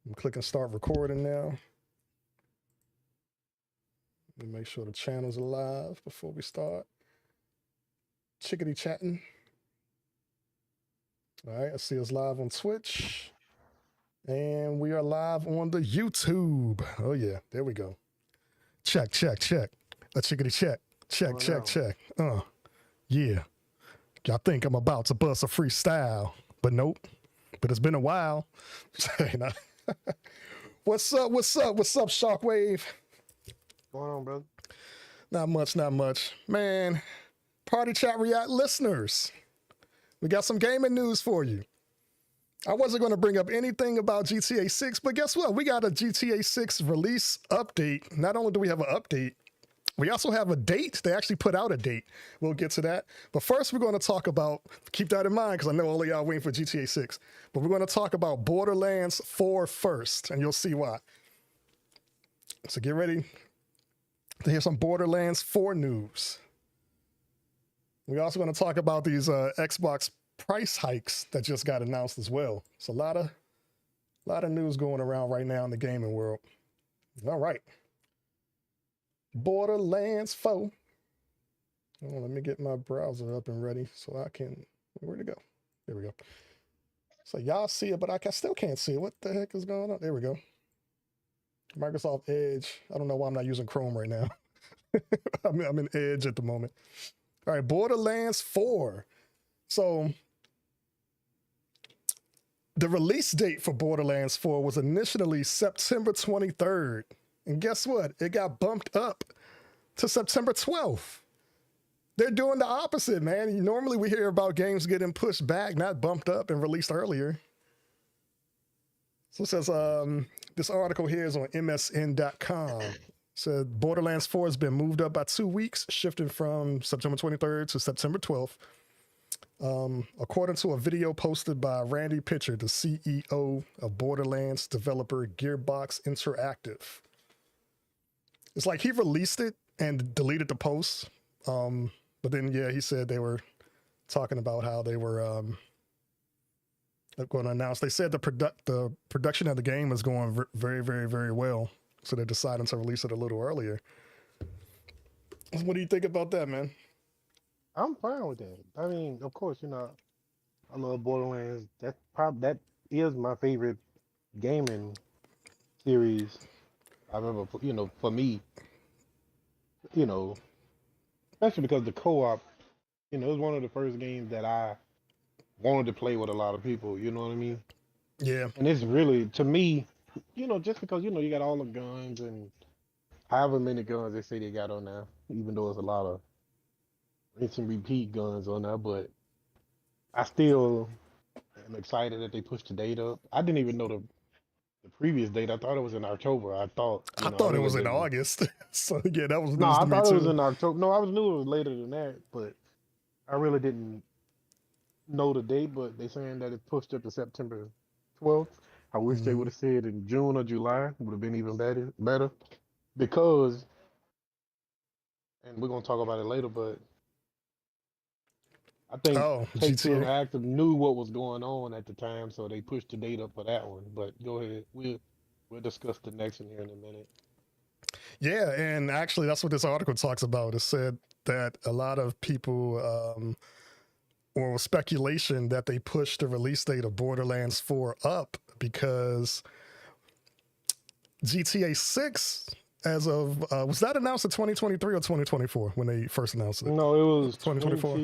I'm clicking start recording now. Let me make sure the channel's alive before we start. Chickadee chatting. All right, I see us live on Twitch. And we are live on the YouTube. Oh, yeah, there we go. Check, check, check. A chickadee check. Check, check, check. Yeah. Y'all think I'm about to bust a freestyle, but nope. But it's been a while. What's up? What's up? What's up, Shockwave? What's going on, brother? Not much, not much. Man, Party Chat React listeners, we got some gaming news for you. I wasn't going to bring up anything about GTA 6, but guess what? We got a GTA 6 release update. Not only do we have an update, we also have a date. They actually put out a date. We'll get to that. But first, we're going to talk about, keep that in mind, because I know all of y'all waiting for GTA 6. But we're going to talk about Borderlands 4 first, and you'll see why. So get ready to hear some Borderlands 4 news. We're also going to talk about these Xbox price hikes that just got announced as well. It's a lot of news going around right now in the gaming world. All right. Borderlands 4. Oh, let me get my browser up and ready so I can, where'd it go? There we go. So y'all see it, but I still can't see it. What the heck is going on? There we go. Microsoft Edge. I don't know why I'm not using Chrome right now. I'm in Edge at the moment. All right, Borderlands 4. So the release date for Borderlands 4 was initially September 23rd. And guess what? It got bumped up to September 12th. They're doing the opposite, man. Normally we hear about games getting pushed back, not bumped up and released earlier. So it says, this article here is on msn.com. It said Borderlands 4 has been moved up by 2 weeks, shifting from September 23rd to September 12th. According to a video posted by Randy Pitcher, the CEO of Borderlands developer Gearbox Interactive. It's like he released it and deleted the post. But then, yeah, he said they were talking about how they were going to announce. They said the production of the game is going very, very, very well. So they're deciding to release it a little earlier. What do you think about that, man? I'm fine with that. I mean, of course, I love Borderlands. That is my favorite gaming series I've ever, for me, especially because the co-op, it was one of the first games that I wanted to play with a lot of people. You know what I mean? Yeah. And it's really, to me, just because you got all the guns and however many guns they say they got on there, even though it's a lot of rinse and repeat guns on there, but I still am excited that they pushed the date up. I didn't even know the previous date. I thought it was in October. I thought it was in August. So yeah, that was news no. I to me thought too. it was in October. No, I knew it was later than that, but I really didn't know the date. But they saying that it pushed up to September 12th. I wish they would have said in June or July. Would have been even better, because, and we're gonna talk about it later, but I think Take-Two Interactive knew what was going on at the time, so they pushed the date up for that one. But go ahead, we'll discuss the next one here in a minute. Yeah, and actually that's what this article talks about. It said that a lot of people, or speculation that they pushed the release date of Borderlands 4 up because GTA 6, as of, was that announced in 2023 or 2024 when they first announced it? No, it was 2024.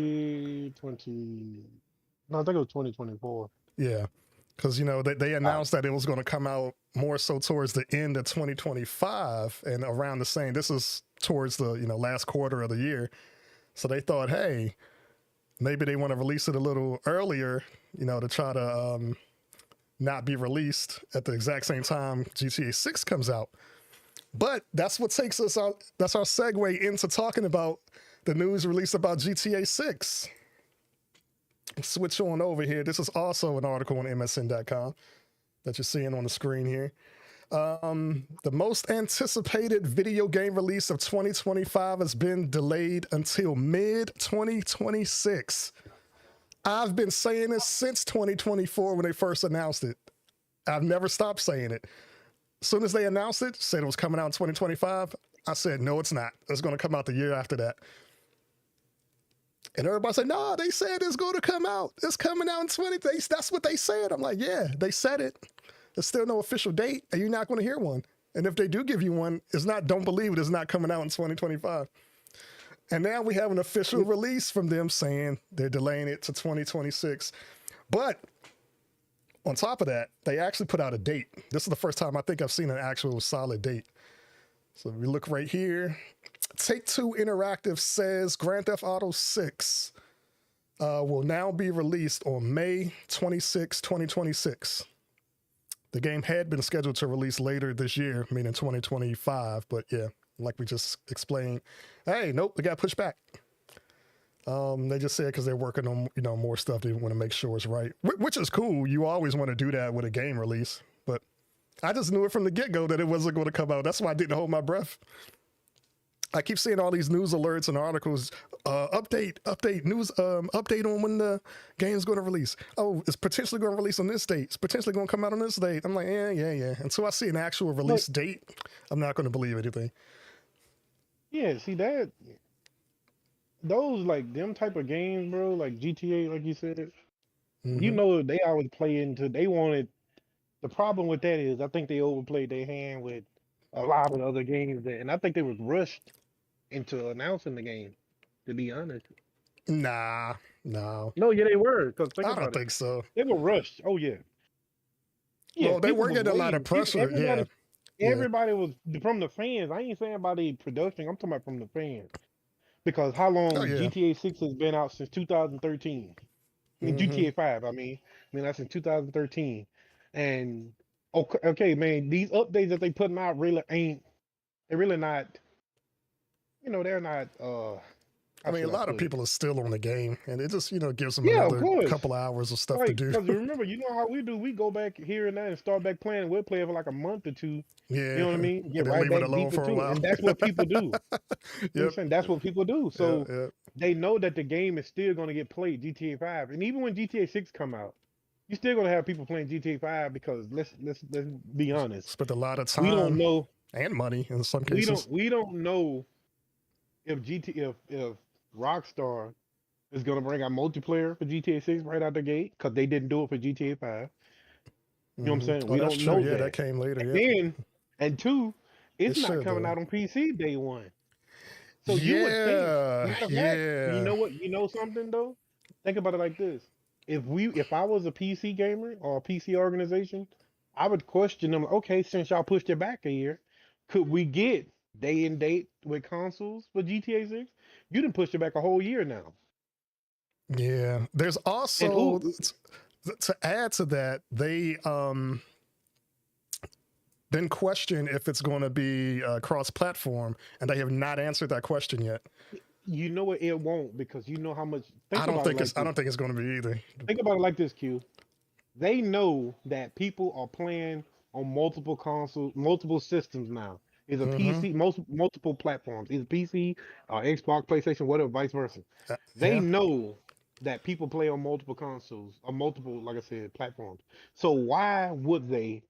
No, I think it was 2024. Yeah, because, they announced that it was going to come out more so towards the end of 2025 and around the same. This is towards the, last quarter of the year. So they thought, hey, maybe they want to release it a little earlier, to try to not be released at the exact same time GTA 6 comes out. But that's what takes us out. That's our segue into talking about the news released about GTA 6. Switch on over here. This is also an article on msn.com that you're seeing on the screen here. The most anticipated video game release of 2025 has been delayed until mid-2026. I've been saying this since 2024 when they first announced it. I've never stopped saying it. As soon as they announced it, said it was coming out in 2025, I said, no, it's not. It's going to come out the year after that. And everybody said, no, they said it's going to come out. It's coming out in 20. That's what they said. I'm like, yeah, they said it. There's still no official date, and you're not going to hear one. And if they do give you one, it's not, don't believe it, it's not coming out in 2025. And now we have an official release from them saying they're delaying it to 2026. But on top of that, they actually put out a date. This is the first time I think I've seen an actual solid date. So if we look right here, Take-Two Interactive says Grand Theft Auto 6 will now be released on May 26, 2026. The game had been scheduled to release later this year, meaning 2025. But yeah, like we just explained, hey, nope, it got pushed back. They just said because they're working on more stuff, they want to make sure it's right, which is cool. You always want to do that with a game release, but I just knew it from the get-go that it wasn't going to come out. That's why I didn't hold my breath. I keep seeing all these news alerts and articles, update on when the game's going to release. Oh, it's potentially going to release on this date. It's potentially going to come out on this date. I'm like, yeah. Until I see an actual release date, I'm not going to believe anything. Yeah, see that. Those like them type of games, bro, like GTA, like you said, you know, they always play into. They wanted. The problem with that is, I think they overplayed their hand with a lot of other games, and I think they was rushed into announcing the game. To be honest, Nah, no. no, yeah, they were. Cause I don't think so. They were rushed. Oh yeah, yeah. Well, they were getting a lot of pressure. Everybody was from the fans. I ain't saying about the production. I'm talking about from the fans. Because how long GTA 6 has been out since 2013? I mean, GTA 5, I mean that's since 2013. And okay, man, these updates that they putting out really they're really not, they're not, I mean, a lot of people are still on the game, and it just, gives them another couple of hours of stuff to do. Because remember, you know how we do. We go back here and there and start back playing. We'll play it for like a month or two. Yeah. You know what I mean? Get right back deep into it. And that's what people do. You know what I'm saying? That's what people do. So they know that the game is still going to get played, GTA 5. And even when GTA 6 come out, you're still going to have people playing GTA 5 because let's be honest. Spent a lot of time. We don't know. And money in some cases. We don't know if if Rockstar is going to bring out multiplayer for GTA 6 right out the gate because they didn't do it for GTA 5. You know what I'm saying? We don't know that. That came later. And two, it's not coming out on PC day one. So you would think, you know what? You know something though? Think about it like this: if I was a PC gamer or a PC organization, I would question them. Okay, since y'all pushed it back a year, could we get day and date with consoles for GTA 6? You didn't push it back a whole year now. Yeah. There's also, to add to that, they then question if it's going to be cross-platform, and they have not answered that question yet. You know what? It won't, because you know how much. I don't think it's going to be either. Think about it like this, Q. They know that people are playing on multiple consoles, multiple systems now. It's a PC, multiple platforms. It's PC, Xbox, PlayStation, whatever, vice versa. They know that people play on multiple consoles, or multiple, like I said, platforms. So why would they,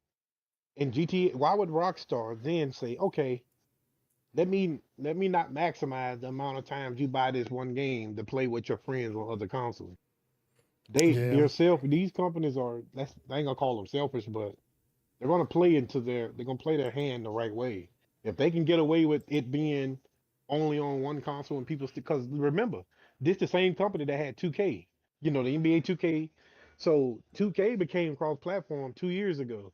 in GTA, why would Rockstar then say, okay, let me not maximize the amount of times you buy this one game to play with your friends on other consoles? These companies I ain't gonna call them selfish, but they're gonna play they're gonna play their hand the right way. If they can get away with it being only on one console and people because remember, this the same company that had 2K, the NBA 2K. So 2K became cross-platform 2 years ago,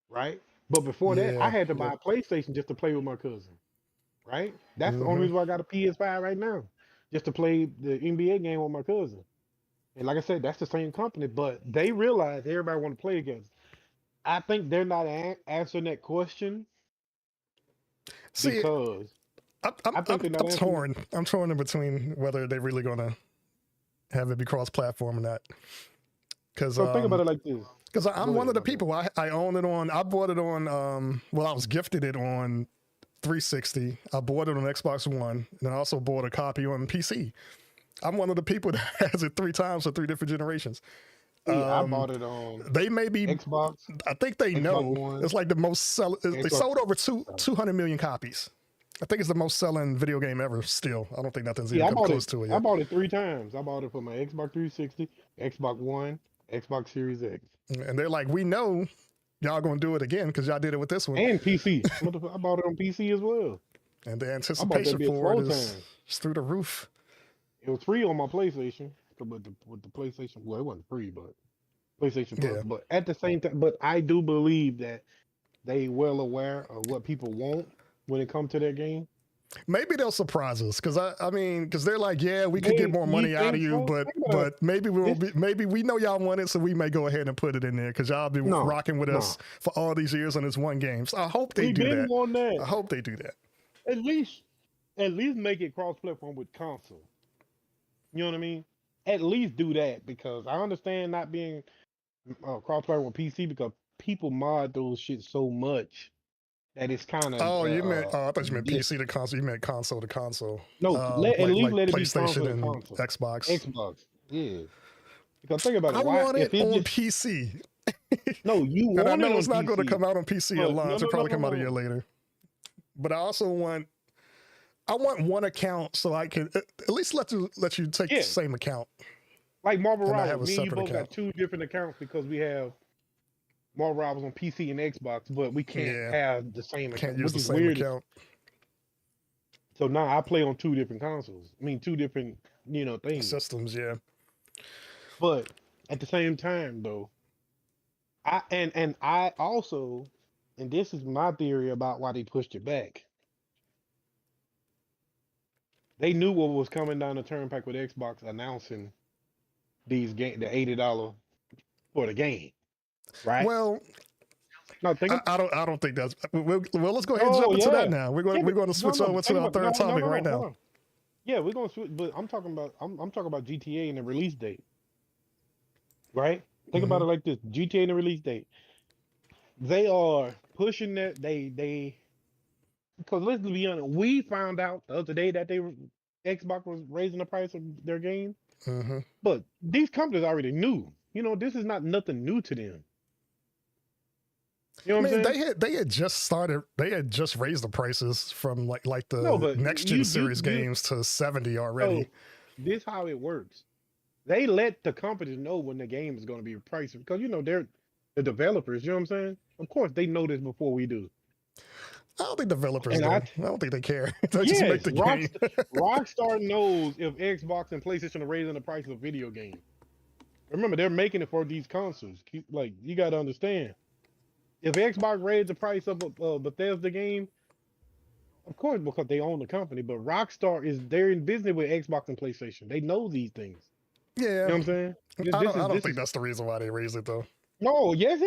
right? But before that, I had to buy a PlayStation just to play with my cousin, right? That's the only reason why I got a PS5 right now, just to play the NBA game with my cousin. And like I said, that's the same company, but they realize everybody want to play together. I think they're not answering that question. See, because I'm torn. I'm torn in between whether they're really going to have it be cross-platform or not. Because think about it like this. Because I'm one of the people. I own it on. I bought it on. I was gifted it on 360. I bought it on Xbox One, and I also bought a copy on PC. I'm one of the people that has it 3 times for 3 different generations. Yeah, I bought it on They may be. Xbox, I think they Xbox know One, it's like the most sell. They Xbox. sold over 200 million copies. I think it's the most selling video game ever. Still, I don't think nothing's even Yeah, I come bought close it. to it I yet. bought it 3 times. I bought it for my Xbox 360, Xbox One, Xbox Series X, And they're like, we know y'all gonna do it again because y'all did it with this one. and PC. I bought it on PC as well. And the I bought that anticipation bitch for 4 it is times. through the roof. It was free on my PlayStation, but with the PlayStation, well, it wasn't free, but PlayStation Plus. Yeah. But at the same time, but I do believe that they well aware of what people want when it comes to their game. Maybe they'll surprise us because I mean, because they're like, yeah, we could get more You money out of think you, so? but maybe This- maybe we know y'all want it, so we may go ahead and put it in there because y'all been No, rocking with us for all these years on this one game. So I hope they We've do been that. on that. I hope they do that. At least make it cross-platform with console. You know what I mean? At least do that, because I understand not being cross-platform with PC because people mod those shit so much that it's kind of Oh, you meant? Oh, I thought you meant PC to console. You meant console to console. no. At least let it be PlayStation console to and console. Xbox. Xbox, yeah. Because think about it. I Why want if it on just, PC, no, you and I want it know on it's not going to PC. come out on PC But at launch. It'll probably come out a year no. later. But I also want. I want one account so I can at least let you take the same account. Like Marvel And I have Rivals, a me and you separate both account. got 2 different accounts because we have Marvel Rivals on PC and Xbox, but we can't have the same account. Can't use the which is same weird. account. So now I play on 2 different consoles. I mean, 2 different, things. Systems, yeah. But at the same time, though, I also, and this is my theory about why they pushed it back. They knew what was coming down the turnpike with Xbox announcing the $80 for the game, right? Well, No, think I don't think that's. Well, let's go ahead and Oh, jump into that yeah. now. We're going to switch over to think our about- third topic right hold now. on. Yeah, we're gonna switch, but I'm talking about GTA and the release date. Right? Think about it like this: GTA and the release date. They are pushing that they because let's be honest, we found out the other day that Xbox was raising the price of their game, Mm-hmm. but these companies already knew. This is not nothing new to them. You know what I'm saying? they had just started. They had just raised the prices from like the No, but next gen you- series you- games to 70 already. So this how it works. They let the companies know when the game is going to be priced because they're the developers. You know what I'm saying? Of course, they know this before we do. I don't think developers And do. I I don't think they care. They just make the game. Rockstar knows if Xbox and PlayStation are raising the price of video games. Remember, they're making it for these consoles. You got to understand. If Xbox raised the price of a Bethesda game, of course, because they own the company, but Rockstar they're in business with Xbox and PlayStation. They know these things. Yeah. You know what I'm saying? I don't think that's the reason why they raised it though. No, yes, it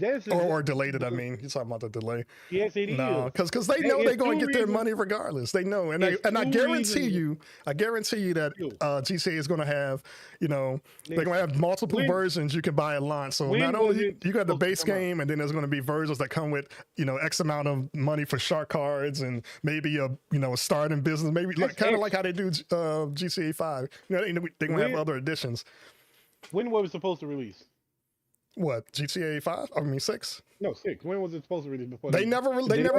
is. Or delayed it. I mean, you're talking about the delay. Yes, it is. No, because they know It's they're going to 2 get their reasons. money regardless. They know, and I It's 2 guarantee reasons. I guarantee you that GTA is going to have, they're going to have multiple When- versions you can buy at launch. So when not was only it you got the supposed to base come out? game, and then there's going to be versions that come with X amount of money for shark cards and maybe a start in business, maybe kind of like how they do GTA 5. They're going to have When- other editions. When was it supposed to release? What, GTA 5? I mean 6? No, 6. When was it supposed to release before? They never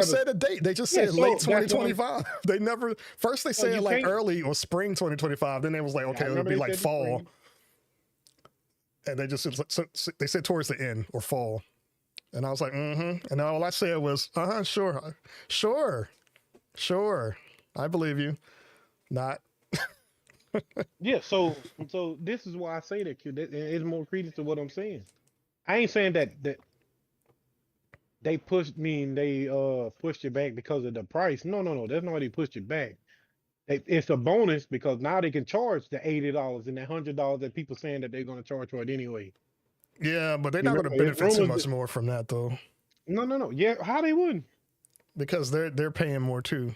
said a date. They just said so late that's what 2025. They never first they said you like can't- early or spring 2025. Then they was like, okay, it'll remember be they like said fall. spring. And they just they said towards the end or fall. And I was like, mm-hmm. And all I said was, sure. I believe you. Not. Yeah, so this is why I say that, Q. It's more credence to what I'm saying. I ain't saying that they pushed it back because of the price. No. That's not why they pushed it back. It's a bonus because now they can charge the $80 and that $100 that people saying that they're going to charge for it anyway. Yeah, but they're You not going to remember, benefit too rumors much more from that though, No. Yeah, how they wouldn't? because they're paying more too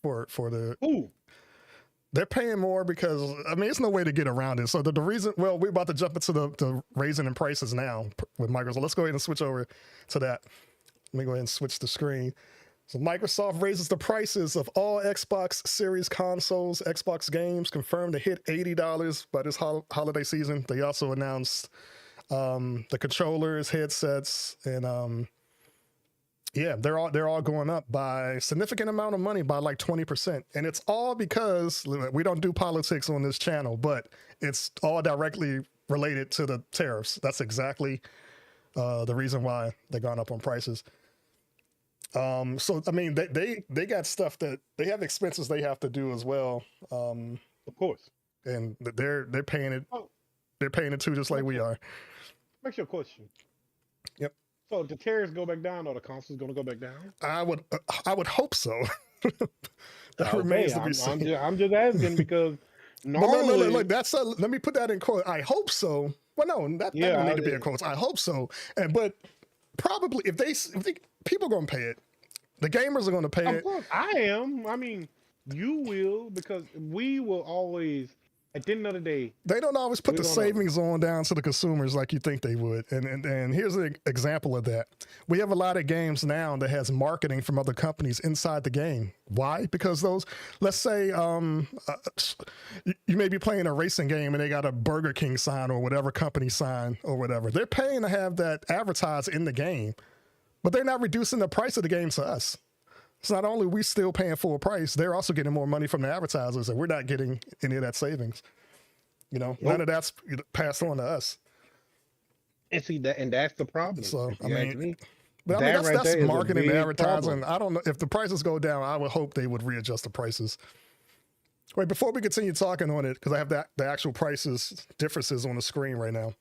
for the. Who? They're paying more because, I mean, it's no way to get around it. So the reason, well, we're about to jump into the raising in prices now with Microsoft. Let's go ahead and switch over to that. Let me go ahead and switch the screen. So Microsoft raises the prices of all Xbox Series consoles. Xbox games confirmed to hit $80 by this holiday season. They also announced the controllers, headsets, and yeah, they're all going up by a significant amount of money, by like 20%. And it's all because we don't do politics on this channel, but it's all directly related to the tariffs. That's exactly the reason why they're gone up on prices. So I mean, they got stuff that they have expenses they have to do as well. Of course. And they're paying it. Oh, They're paying it too, just like we are. makes your question. Yep. So if the tariffs go back down, or the console's going to go back down? I would hope so. That Okay, remains to be seen. I'm just asking because But normally, look, let me put that in quote. I hope so. Well, no, that don't need to be in quotes. I hope so. But probably if people are gonna pay it, the gamers are gonna pay of it. course, I am. I mean, you will, because we will always, at the end of the day, They don't always put we're the gonna. savings on down to the consumers like you think they would. And here's an example of that. We have a lot of games now that has marketing from other companies inside the game. Why? Because those, let's say, you may be playing a racing game and they got a Burger King sign or whatever company sign or whatever. They're paying to have that advertised in the game, but they're not reducing the price of the game to us. It's not only we still paying full price, they're also getting more money from the advertisers, and we're not getting any of that savings. You know, none of that's passed on to us. And see that, and that's the problem. So If I you ask mean, me, but I mean that right that's there is a marketing and big advertising. problem. I don't know if the prices go down. I would hope they would readjust the prices. Wait, before we continue talking on it, because I have the actual prices differences on the screen right now.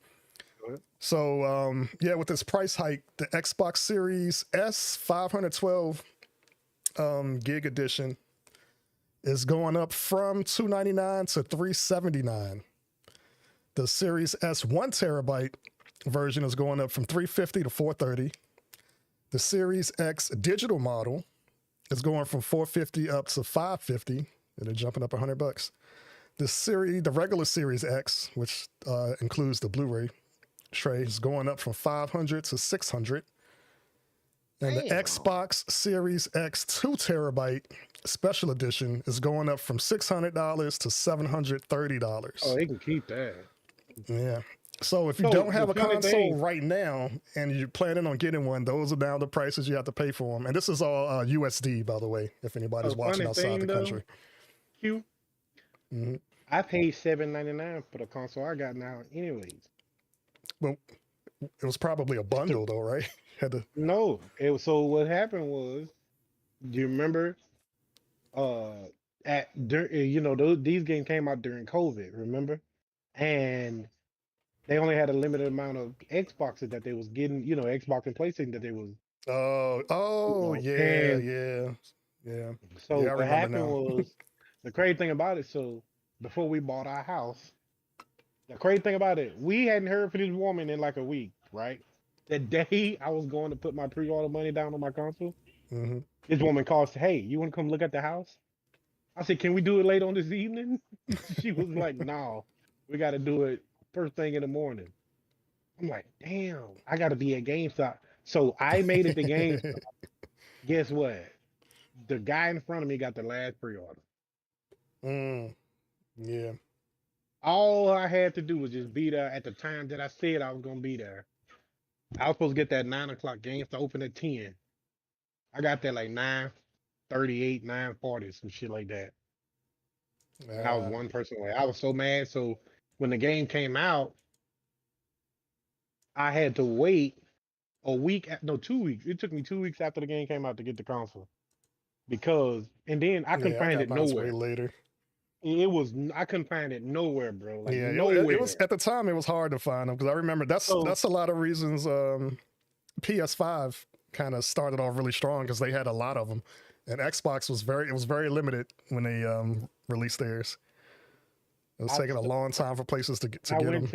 Go ahead. So yeah, with this price hike, the Xbox Series S 512 gig edition is going up from $299 to $379. The Series S 1 terabyte version is going up from $350 to $430. The Series X digital model is going from $450 up to $550, and they're jumping up $100. The regular Series X, which includes the Blu-ray tray, is going up from $500 to $600. And the Damn. Xbox Series X 2 terabyte special edition is going up from $600 to $730. Oh, they can keep that. Yeah. So if you So don't have the a funny console thing, right now and you're planning on getting one, those are now the prices you have to pay for them. And this is all USD, by the way, if anybody's the watching funny outside thing the though, country. Q, hmm I paid $7.99 for the console I got now, anyways. Well, it was probably a bundle, though, right? Had to. No, it was, so what happened was, do you remember? These games came out during COVID, remember? And they only had a limited amount of Xboxes that they was getting, Xbox and PlayStation that they was, Yeah, and yeah, yeah. so Yeah, I what remember happened now. was, the crazy thing about it, so before we bought our house, the crazy thing about it, we hadn't heard from this woman in like a week, right? The day I was going to put my pre-order money down on my console, hmm this woman calls, hey, you want to come look at the house? I said, can we do it late on this evening? She was like, no, we got to do it first thing in the morning. I'm like, damn, I got to be at GameStop. So I made it to GameStop. Guess what? The guy in front of me got the last pre-order. Yeah. All I had to do was just be there at the time that I said I was going to be there. I was supposed to get that 9 o'clock GameStop open at 10. I got there like 9:38, 9:40, some shit like that. And I was one person away. I was so mad. So when the game came out, I had to wait a week, no, 2 weeks. It took me 2 weeks after the game came out to get the console and then I couldn't Yeah, I find got it mine way nowhere. later. I couldn't find it nowhere, bro. Like Yeah, it nowhere. was at the time. It was hard to find them because I remember that's So a lot of reasons. PS5 kind of started off really strong because they had a lot of them, and Xbox was very limited when they released theirs. It was taking a long time for places to get them.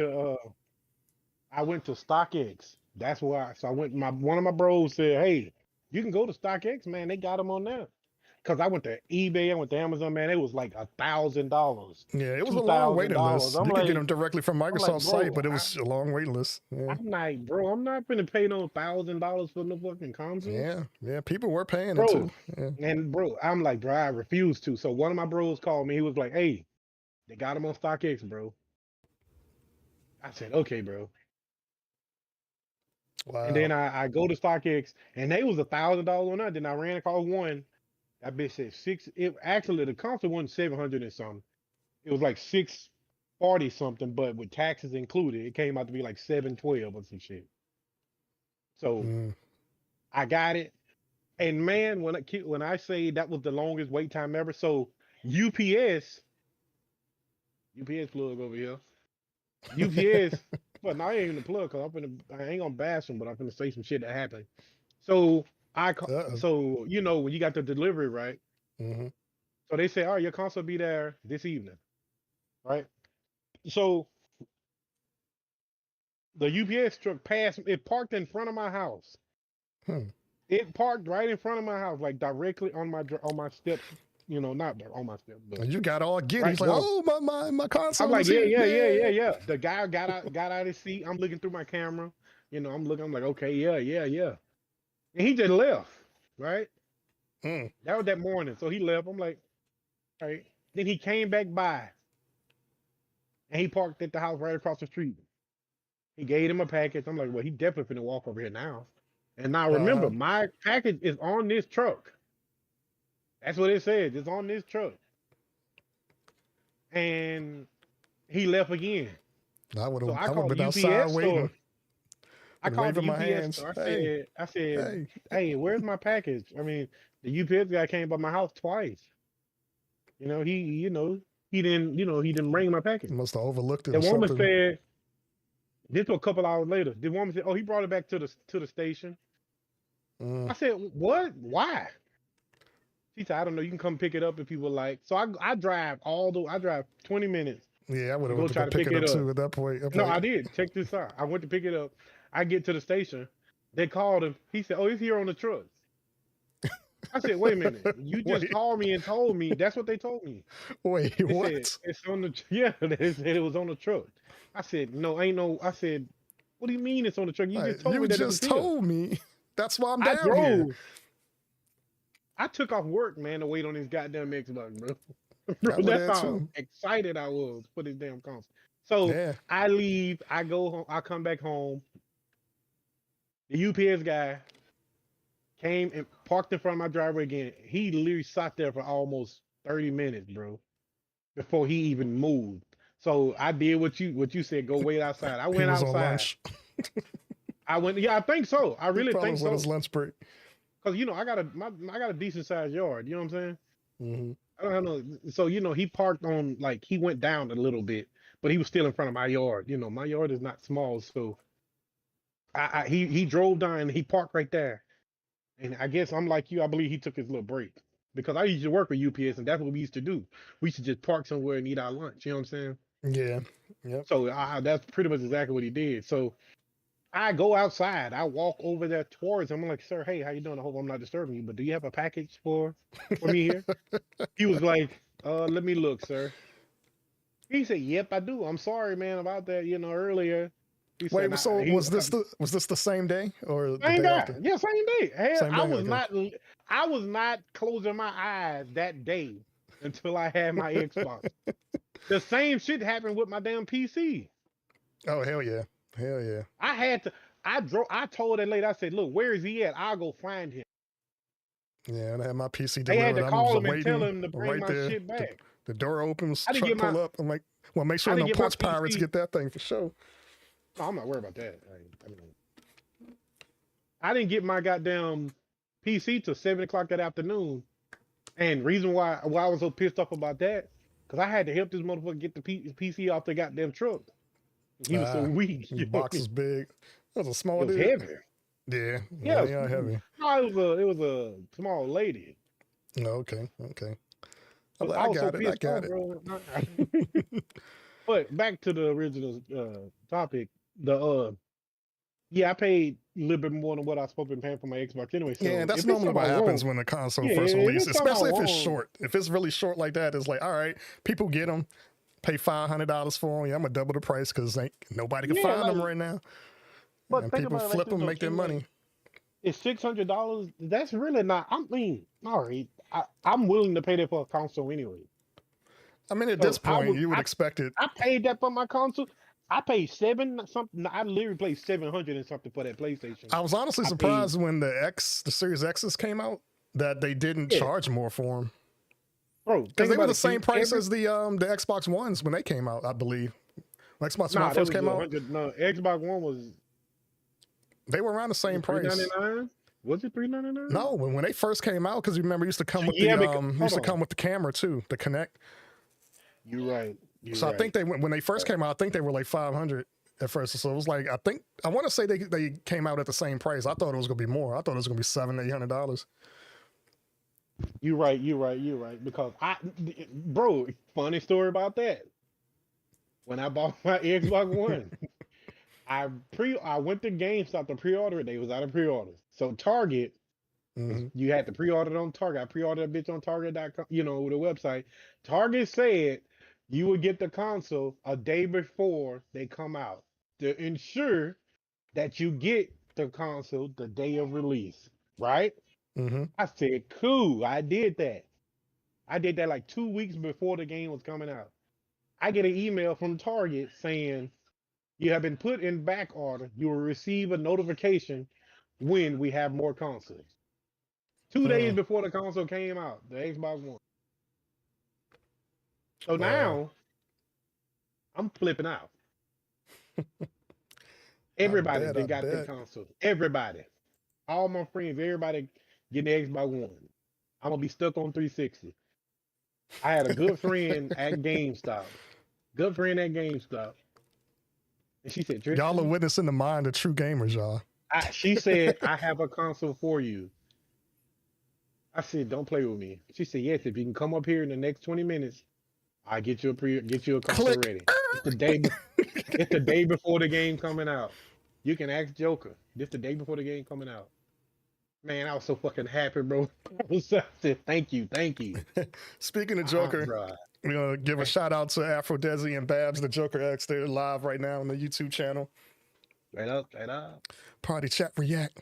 I went to StockX. That's why. So I went. One of my bros said, "Hey, you can go to StockX, man. They got them on there." because I went to eBay, I went to Amazon, man, it was like $1,000, Yeah, it was a long waiting $2,000. list. You could get them directly from I'm like, Microsoft's site, bro, but it was a long waiting list. Yeah, I'm like, bro, I'm not gonna pay no $1,000 for no fucking console, yeah. People were paying it bro. too. Yeah. And bro, I'm like, bro, I refuse to. So one of my bros called me. He was like, hey, they got them on StockX, bro. I said, okay, bro. And Wow. then I go to StockX, and they was $1,000 on that. Then I ran across one. That bitch said six. It actually the console wasn't 700 and something. It was like 640 something, but with taxes included, it came out to be like 712 or some shit. So Mm. I got it. And man, when I say that was the longest wait time ever, so UPS UPS plug over here, UPS. But now I ain't even the plug because I ain't gonna bash them, but I'm gonna say some shit that happened. So Uh-oh. so when you got the delivery right, Mm-hmm. so they say, all right, your console be there this evening, right? So the UPS truck passed. It parked in front of my house. Hmm. It parked right in front of my house, like directly on my steps. Not on my steps, but And you got all giddy. right. He's like, oh, my I'm console like, is yeah, here. yeah, yeah, yeah, Yeah. yeah. The guy got out of his seat. I'm looking through my camera. I'm looking. I'm like, okay, yeah, yeah, yeah. And he just left. Right. Mm. That was that morning. So he left. I'm like, all right. Then he came back by and he parked at the house right across the street. He gave him a package. I'm like, well, he definitely finna walk over here now. And now remember, Uh-huh. my package is on this truck. That's what it says. It's on this truck. And he left again. So I I would have called been the outside UPS waiting store. I and called waving the my UPS hands. store. Hey, I said, hey. hey, where's my package? I mean, the UPS guy came by my house twice. He didn't bring my package. Must have overlooked it The or woman something. said, this was a couple hours later. The woman said, oh, he brought it back to the station. Mm. I said, what? Why? She said, I don't know. You can come pick it up if you would like. So I drive 20 minutes Yeah, I would to have go went to go try to pick pick it it up up. too at that point. I'm No, like, I did. Check this out. I went to pick it up. I get to the station. They called him. He said, oh, it's here on the truck. I said, wait a minute. You just wait, called me and told me. That's what they told me. wait, They said, what? it's on the, yeah, they said it was on the truck. I said, no, ain't no, I said, what do you mean it's on the truck? You just Like, told you me that it was just here. told me. That's why I'm I down here. drove. I took off work, man, to wait on this goddamn Xbox, bro. Bro, I would that's have how too. excited I was for this damn console. So Yeah. I leave, I go home, I come back home. The UPS guy came and parked in front of my driveway again. He literally sat there for almost 30 minutes, bro, before he even moved. So I did what you said, go wait outside. I He went was on outside. lunch. Yeah, I think so. I He really probably think was on so. his lunch break. Cause I got a decent sized yard. You know what I'm saying? Hmm. I don't know. So he parked on like he went down a little bit, but he was still in front of my yard. My yard is not small, so he drove down and he parked right there. And I guess I'm like you. I believe he took his little break because I used to work with UPS, and that's what we used to do. We used to just park somewhere and eat our lunch. You know what I'm saying? Yeah. Yep. So that's pretty much exactly what he did. So I go outside. I walk over there towards him. I'm like, sir, hey, how you doing? I hope I'm not disturbing you, but do you have a package for me here? He was like, let me look, sir. He said, yep, I do. I'm sorry, man, about that, earlier. He said, Wait, nah, so was this the same day or the same day guy. after? Yeah, same day. Hell, Same I day. was Okay. not I was not closing my eyes that day until I had my Xbox. The same shit happened with my damn PC. Oh hell yeah. Hell yeah. I had to I told that lady, I said, look, where is he at? I'll go find him. Yeah, and I had my PC They had delivered. to I'm call just him and tell waiting him to bring right my there. shit back. The door opens, I didn't truck get my pull up. I'm like, well, make I sure didn't no get my porch pirates PC. get that thing for sure. No, I'm not worried about that. I didn't get my goddamn PC till 7 o'clock that afternoon. And reason why I was so pissed off about that, because I had to help this motherfucker get the PC off the goddamn truck. He was so Ah, weak. the box is big. That was a It small was dude. heavy. Yeah, Yeah, they are heavy. no, it was a small lady. Oh, okay, okay. I'm But like, I I was so got it. I pissed got off, it. bro. But back to the original topic. The Yeah, I paid a little bit more than what I was supposed to be paying for my Xbox anyway. Yeah, So that's if it's normally something I what happens want, when the console yeah, first if releases, it's something I especially if it's want, short. If it's really short like that, it's like, all right, people get them, pay $500 for them. Yeah, I'm gonna double the price because ain't nobody can yeah, find them like. right now, But and think people about it like flip this them, though, make their Q. Like, money. it's $600. That's really not. I mean, all right, I'm willing to pay that for a console anyway. I mean, at this So point, you would expect it. I paid that for my console. I paid seven something. I literally paid 700 and something for that PlayStation. I was honestly I paid, surprised when the Series X's came out that they didn't yeah, charge more for them bro. because Think they were about the it, same Q. price as the Xbox Ones when they came out. I believe when Xbox One Nah, that first was came a out, hundred. No, Xbox One they were around the was same it 399? price. Was it 399? No, when they first came out, because you remember, it used to come with Yeah, because hold used to on. come with the camera too, the Connect. You're right. You're So I think right. they when they first came out, I think they were like 500 at first. So it was like I want to say they came out at the same price. I thought it was gonna be more. I thought it was gonna be $700-800. You're right. You're right. You're right. Because bro, funny story about that. When I bought my Xbox One, I went to GameStop to pre-order it. They was out of pre-orders. So Target, Hmm. you had to pre-order it on Target. I pre-ordered that bitch on Target.com, the website. Target said you would get the console a day before they come out to ensure that you get the console the day of release, right? Hmm. I said, cool. I did that. I did that like 2 weeks before the game was coming out. I get an email from Target saying you have been put in back order. You will receive a notification when we have more consoles. 2 days Mm. before the console came out, the Xbox One. So Wow, now I'm flipping out. I Everybody bet, they I got their bet. console. Everybody, all my friends, everybody getting the Xbox One. I'm gonna be stuck on 360. I had a good friend at GameStop. Good friend at GameStop. And she said, Y'all are Tristan, witnessing the mind of true gamers, y'all. she said, I have a console for you. I said, don't play with me. She said, yes, if you can come up here in the next 20 minutes, I get you a console Click. ready. It's the day it's the day before the game coming out. You can ask Joker. This the day before the game coming out. Man, I was so fucking happy, bro. I said, thank you, thank you. Speaking of Ah, Joker, bro. we're gonna give a Hey, shout out to Afro Desi and Babs, the Joker X. They're live right now on the YouTube channel. straight up, straight up. Party Chat React.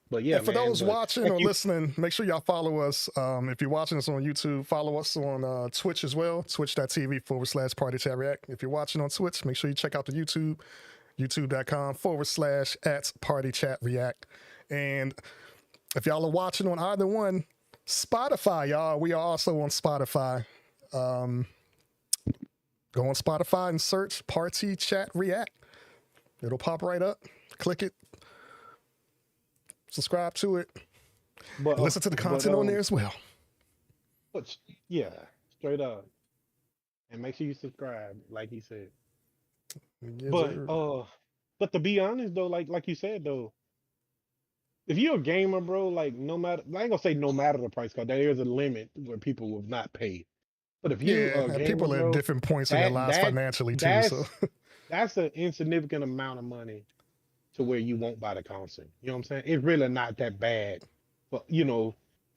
But yeah, And for man, those but watching thank or you. listening, make sure y'all follow us. If you're watching us on YouTube, follow us on Twitch as well, twitch.tv/Party Chat React. If you're watching on Twitch, make sure you check out the YouTube, youtube.com/@Party Chat React. And if y'all are watching on either one, Spotify, y'all, we are also on Spotify. Um, Go on Spotify and search Party Chat React. It'll pop right up. Click it, subscribe to it, But and listen to the but content on there as well. but yeah, straight up. And make sure you subscribe, like he said. Yes, But sir. but to be honest though, like you said though, if you're a gamer, bro, like no matter, I ain't gonna say no matter the price, cause there is a limit where people will not pay. But if you Yeah, a and gamer, people are at bro, different points in their that lives that financially too. So that's that's an insignificant amount of money to where you won't buy the console. You know what I'm saying? It's really not that bad. But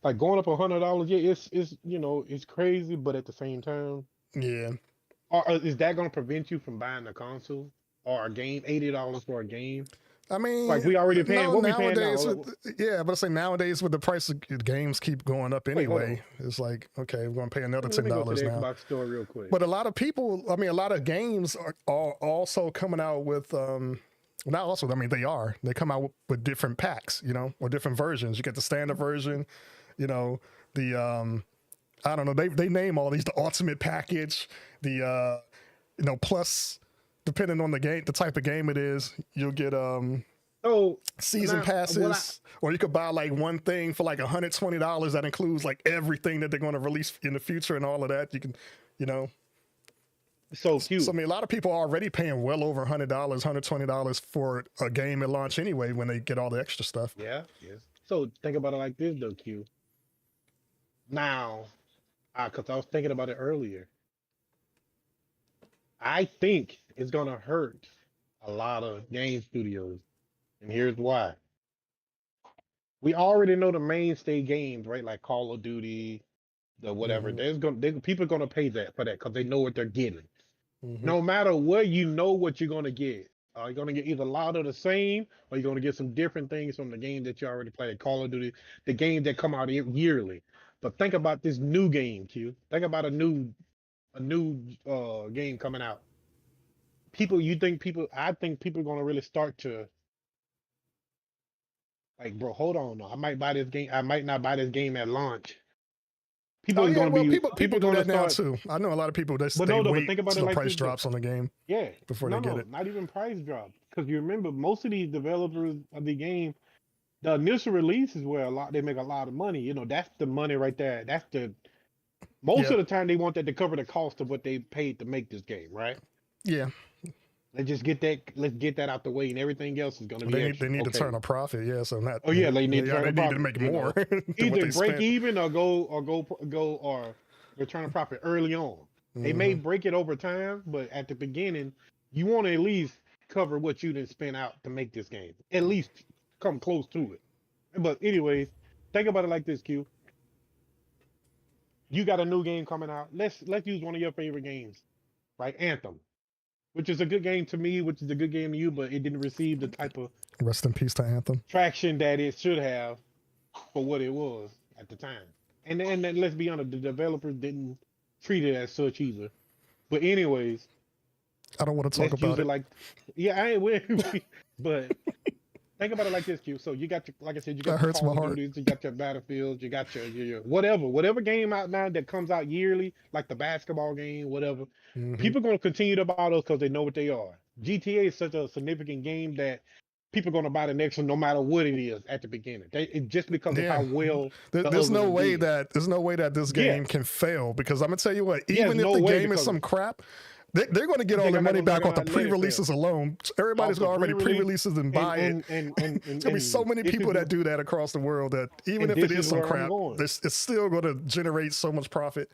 like going up $100, yeah, it's it's crazy, but at the same time, yeah, or is that gonna prevent you from buying a console or a game? $80 for a game? I Like mean, we already paying. no, What we paying nowadays, now? yeah, but I say nowadays with the price of games keep going up Wait, hold on. anyway. It's like, okay, we're gonna pay another Let me go to the $10 now. Xbox store real quick. But a lot of people, I mean, a lot of games are also coming out with, not also, I mean, they come out with different packs, or different versions. You get the standard version, you know, the, I don't know, they name all these, the ultimate package, the, plus, depending on the game, the type of game it is, you'll get, So season now, what I passes, or you could buy like one thing for like $120 that includes like everything that they're going to release in the future and all of that. You can, you know, so so I cute. mean, a lot of people are already paying well over $100, $120 for a game at launch anyway when they get all the extra stuff. Yeah, yes. So think about it like this, though, Q. Now, because I was thinking about it earlier, I think it's gonna hurt a lot of game studios and here's why. We already know the mainstay games, right? Like Call of Duty, the whatever. People are gonna pay that for that because they know what they're getting. Mm-hmm. No matter what, you know what you're gonna get. You're gonna get either a lot of the same, or you're gonna get some different things from the game that you already played. Call of Duty, the games that come out yearly. But think about this new game, Q. Think about a new game coming out. I think people are gonna really start to like, bro, hold on. No, I might buy this game. I might not buy this game at launch. Oh People are yeah, gonna well be people do gonna that now start. too. I know a lot of people But they no, no. But wait think about till it the like price this, though. drops on the game Yeah, before no, they get no, it. not even price drop. Because you remember, most of these developers of the game, the initial release is where they make a lot of money. You know, that's the money right there. That's the most Yeah, of the time they want that to cover the cost of what they paid to make this game, right? yeah. Let's just get that. Let's get that out the way, and everything else is gonna be They extra. need to turn Okay. a profit. Yeah, so not. Oh yeah, they need to Yeah, turn they a need to profit. make more than what Either they break spent. even or go or return a profit early on. They may Hmm. break it over time, but at the beginning, you want to at least cover what you didn't spend out to make this game. At least come close to it. But anyways, think about it like this, Q. You got a new game coming out. Let's use one of your favorite games, right? Anthem, which is a good game to me, which is a good game to you, but it didn't receive the type of Rest in peace to Anthem. traction that it should have for what it was at the time. And let's be honest, the developers didn't treat it as such either. But anyways, I don't want to talk let's use about it it. like, yeah, I ain't with but think about it like this, Q. So you got your, like I said, you That got your hurts my Call of heart. Duties, you got your Battlefields, you got your whatever game out now that comes out yearly, like the basketball game, whatever. Hmm. People gonna continue to buy those because they know what they are. GTA is such a significant game that people gonna buy the next one no matter what it is at the beginning. Just because of Yeah, how well the there's other no one way did. that this game Yes, can fail because I'm gonna tell you what. yes, Even if no the way game is because some crap, they're going to get all their money they're back off the gonna let it fail. pre-releases alone. Everybody's Off the going to already pre-release pre-releases and and buy it. and and and There's and, gonna be so and many this people is that do that across the world that even and if it this is is some where I'm crap, going. it's still going to generate so much profit.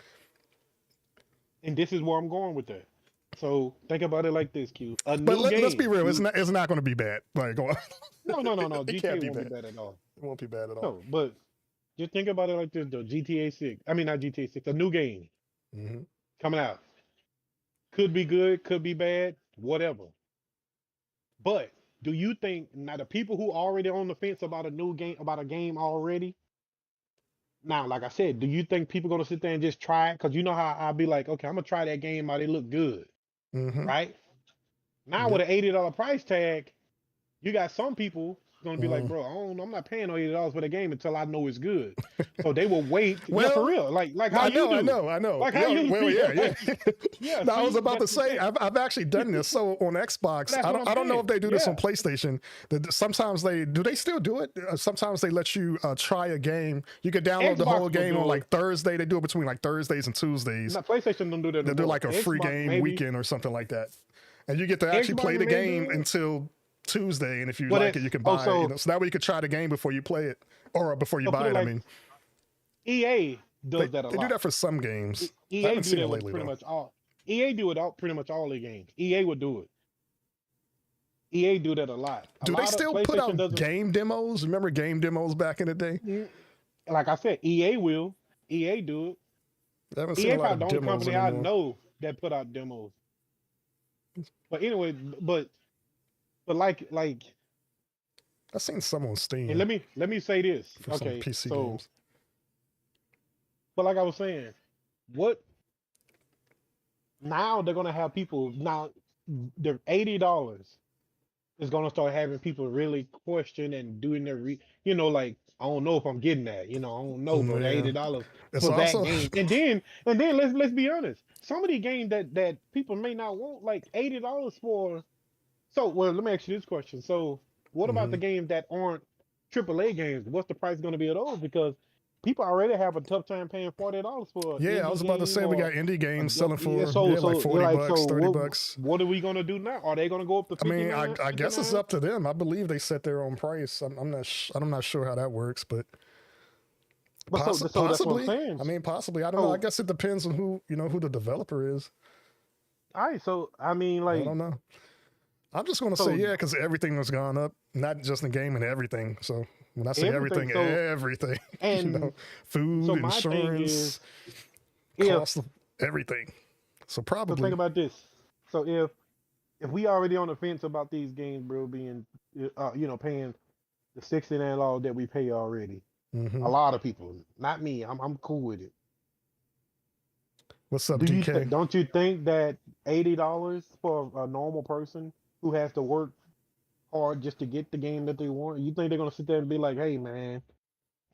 And this is where I'm going with that. So think about it like this, Q. A But new let's be game. real. It's not going to be bad. Like, go on. No. It can't GTA be won't be bad. bad at all. It won't be bad at all. No, but just think about it like this though. GTA 6. I mean not GTA 6, a new game Hmm. coming out. Could be good, could be bad, whatever. But do you think now the people who already on the fence about a game already? Now, like I said, do you think people gonna sit there and just try it? Because you know how I'll be like, okay, I'm gonna try that game out. It look good, Hmm. right? Now with Yep. an $80 price tag, you got some people gonna be like, Mm. bro, I'm not paying no $80 for the game until I know it's good. So they will wait. Yeah, for Well, real. Like how I you know, I do. know, I know. Like how Yeah, you well, yeah, yeah, yeah. like, yeah. No, I was See, about to that's the say thing. I've actually done this. So on Xbox, That's what I'm I don't know if saying. they do this on Yeah. PlayStation. Sometimes they still do it. Sometimes they let you try a game. You could download the whole Xbox will game on do it. like Thursday. They do it between like Thursdays and Tuesdays. No, PlayStation don't do that They no do more. like a free Xbox game maybe. weekend or something like that, and you get to actually play Xbox the may game do it. until Tuesday. And if you But like it's it, you can oh buy it. You know, so that way you could try the game before you play it or before you so put buy it it. I like mean, EA does that a they do lot. that for some games. I EA haven't do seen it that with lately pretty though. much all. EA do it all pretty much all their games. EA would do it. EA do that a lot. A Do they lot of still put PlayStation out doesn't. game demos? Remember game demos back in the day? Like I said, EA will. EA do it. I haven't seen a EA lot probably of the only demos company I anymore. know that put out demos. But anyway, but like, I've seen some on and Steam let me say this. for some Okay, PC so games. but like I was saying, what now they're gonna have people now. The $80 is gonna start having people really question and doing their like I don't know if I'm getting that. I don't know, bro. The Yeah, $80 it's for that also game, and then let's be honest. Some of the games that people may not want, like $80 for. So well, let me ask you this question. So what about the Mhm. games that aren't AAA games? What's the price gonna be of those? Because people already have a tough time paying $40 for an Yeah, I indie was about to game say we or got indie a games selling yeah. for So like so 40 like bucks, so 30 what bucks. what are we gonna do now? Are they gonna go up to I mean, 59, I guess it's 59? up to them. I believe they set their own price. I'm not sure how that works, but But so that's what I'm possibly. saying. I mean, possibly. I don't know. I So guess it depends on who the developer is. all right, so I mean I like don't know. I'm just going to So say yeah, because everything has gone up, not just in gaming, everything. So when I say everything, everything. So everything, and food, so my thing insurance, is, if cost of everything. So so think probably, about this. So if we already on the fence about these games, bro, being paying the $69 that we pay already, hmm a lot of people, not me, I'm cool with it. what's up, DK? Don't you think that $80 for a normal person who has to work hard just to get the game that they want, you think they're gonna sit there and be like, hey man,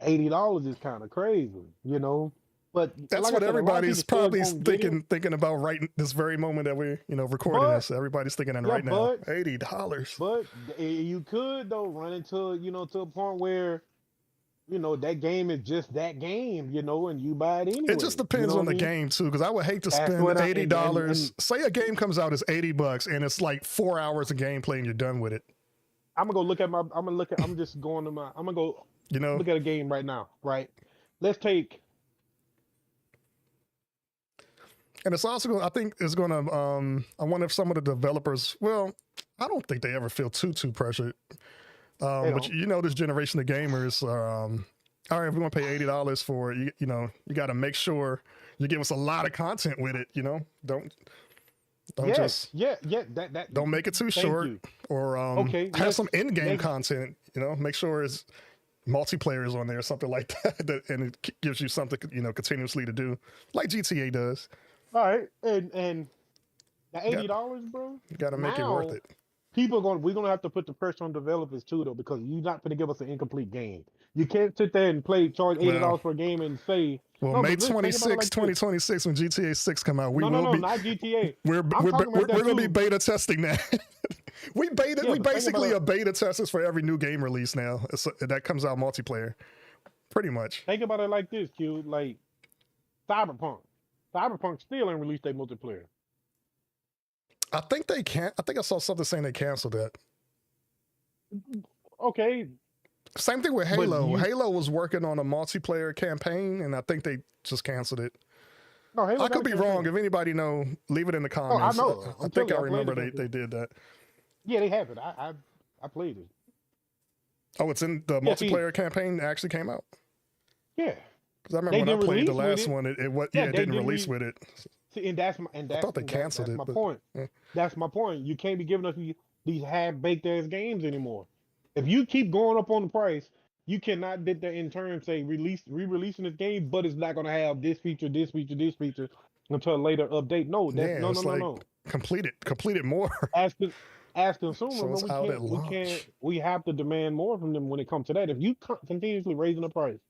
$80 is kind of crazy, you know? But That's like I what said, a lot of people everybody's still probably gonna get it. thinking about right this very moment that we're recording But this. Everybody's thinking that yeah, right now. $80. you could though run into to a point where that game is just that game, and you buy it It just anyway. You depends know what on I the mean? game too, because I would hate to That's spend what I $80. and Say a game comes out as $80 and it's like 4 hours of gameplay and you're done with it. I'm gonna go look at my. I'm gonna look at. I'm just going to my. I'm gonna go You know, look at a game right now. Right. Let's take. and it's also I think it's gonna. I wonder if some of the developers. Well, I don't think they ever feel too pressured. They But don't. this generation of gamers are. All right, if we want to pay $80 for it, you got to make sure you give us a lot of content with it. Don't Yes. just Yeah. Yeah. That. don't make it too Thank short you. or Okay. have some in-game Next. content. Make sure it's multiplayer is on there, something like that, and it gives you something continuously to do, like GTA does. All right. And the You got $80, bro. you got to make it worth Now it. we're gonna have to put the pressure on developers too though, because you're not gonna give us an incomplete game. You can't sit there and charge eighty Well, dollars for a game and say no. May But look, think about it 26, like this. 2026, when GTA 6 come out, we No, no, will no, be not GTA. we're I'm we're talking we're, about that we're gonna be too. beta testing that. Yeah, We but think about basically it. are beta testers for every new game release now. That comes out multiplayer, pretty much. Think about it like this, Q. Like Cyberpunk. Cyberpunk still ain't released their multiplayer. I think they can't. I think I saw something saying they canceled that. Okay, Same thing with but Halo. you Halo was working on a multiplayer campaign, and I think they just canceled it. no Halo I got could a be wrong. campaign. If anybody know, leave it in the Oh, I comments. know. I I'm think telling I you, I played remember the campaign. they did that. Yeah, they have it. I played it. Oh, it's in the Yeah, see, multiplayer campaign that actually came out. yeah, Because I remember they when I didn't played the release with last it. one, it was Yeah, it they didn't didn't release with it. see, and I thought they canceled that's it, my but point. yeah. That's my point. You can't be giving us these half baked ass games anymore. If you keep going up on the price, you cannot did that in turn say re-releasing this game, but it's not gonna have this feature, this feature, this feature until a later update. No, that's Yeah, no, no, it's no, like no. complete it more. As con- as consumers, So man, it's out at launch. we have to demand more from them when it comes to that. If you continuously raising the price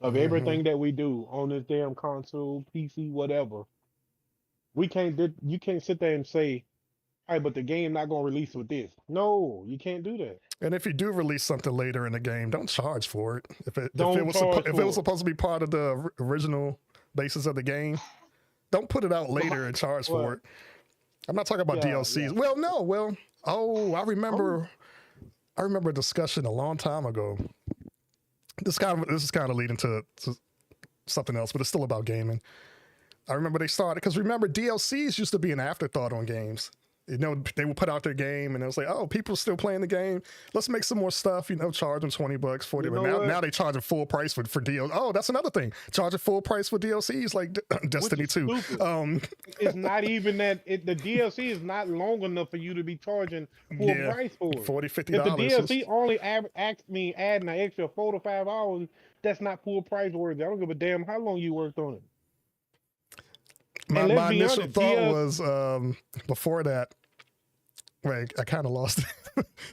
of hmm everything that we do on this damn console, PC, whatever, you can't sit there and say, all right, but the game not gonna release with this. No, you can't do that. And if you do release something later in the game, don't charge for it. Don't charge If it was for it. supposed to be part of the original basis of the game, don't put it out later and charge for Well, it. I'm not talking about yeah, DLCs. yeah. Well, no, well, oh, Oh, I remember a discussion a long time ago. This is kind of leading to something else, but it's still about gaming. I remember they started because remember DLCs used to be an afterthought on games. They would put out their game and it was like, oh, people are still playing the game. Let's make some more stuff. Charge them $20, 40. you But know what? now they charge a full price for DLC. Oh, that's another thing. Charge a full price for DLCs like Which Destiny is 2. stupid. Um, It's not even that the DLC is not long enough for you to be charging full yeah, price for it. $40, $50. If the DLC only adding an extra 4 to 5 hours, that's not full price worthy. I don't give a damn how long you worked on it. And let's My be initial honest, thought DLC, was before that. Wait, I kind of lost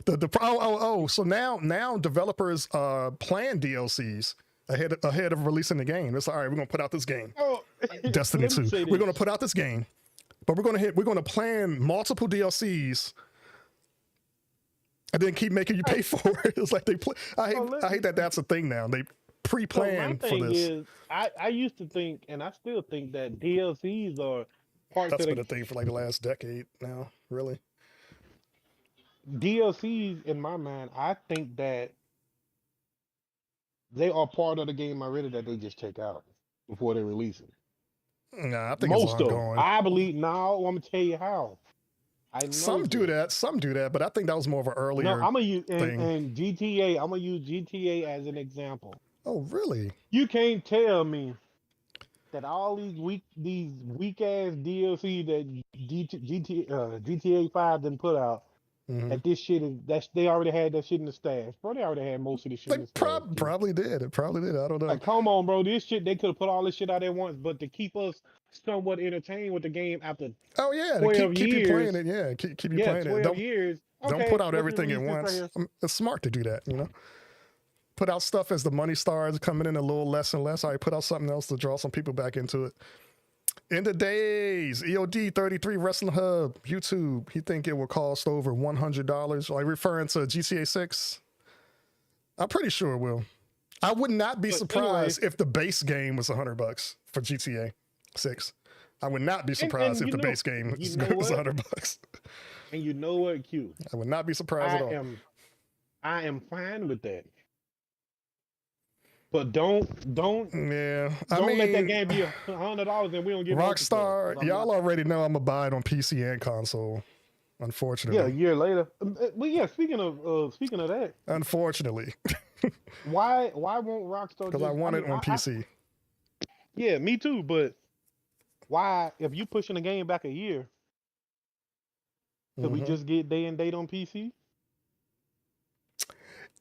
it. So now developers plan DLCs ahead of releasing the game. It's all right. We're gonna put out this game, oh, Destiny let me 2. say We're gonna this. put out this game, but we're gonna plan multiple DLCs and then keep making you pay for it. It's like I hate that that's a thing now. They So my pre-plan for thing this. is, I used to think, and I still think that DLCs are parts That's of been the a thing for like the last decade now. Really. DLCs in my mind. I think that they are part of the game already that they just take out before they release it. Nah, I think it's Most of them. ongoing. I believe now. I'm gonna tell you how. I know, Some do Jay. that, but I think that was more of an No, earlier I'm gonna use thing. and GTA. I'm gonna use GTA as an example. Oh, really? You can't tell me that all these weak ass DLC that GTA 5 didn't put out, Hmm. that this shit is that they already had that shit in the stash. Bro, they already had most of this shit They in the stash, Q. probably did. It probably did. I don't know. Like, come on, bro. This shit, they could have put all this shit out at once, but to keep us somewhat entertained with the game after Oh yeah, to 12 keep you playing years. it. Yeah, keep you Yeah, playing it. 12 years. Don't put Okay, out let's everything at release this right once. here. It's smart to do that. Put out stuff as the money starts coming in a little less and less. I put out something else to draw some people back into it. In the days, EOD 33 Wrestling Hub, YouTube. He think it will cost over $100. Like referring to GTA 6. I'm pretty sure it will. I would not be But anyways, surprised if the base game was $100 for GTA 6. I would not be surprised and if the base game you was know what? $100. And you know what, Q? I would not be surprised I at all. I am fine with that. But don't Yeah, I let that mean, game be $100 and we don't get multiplayer. 'Cause Rockstar, I'm not. y'all already know I'm gonna buy it on PC and console. Yeah, a Unfortunately, year later. But yeah, speaking of that, unfortunately, why won't Rockstar because I just? I want it mean, on PC. yeah, me too. But why, if you pushing the game back a year, could we Hmm. just get day and date on PC?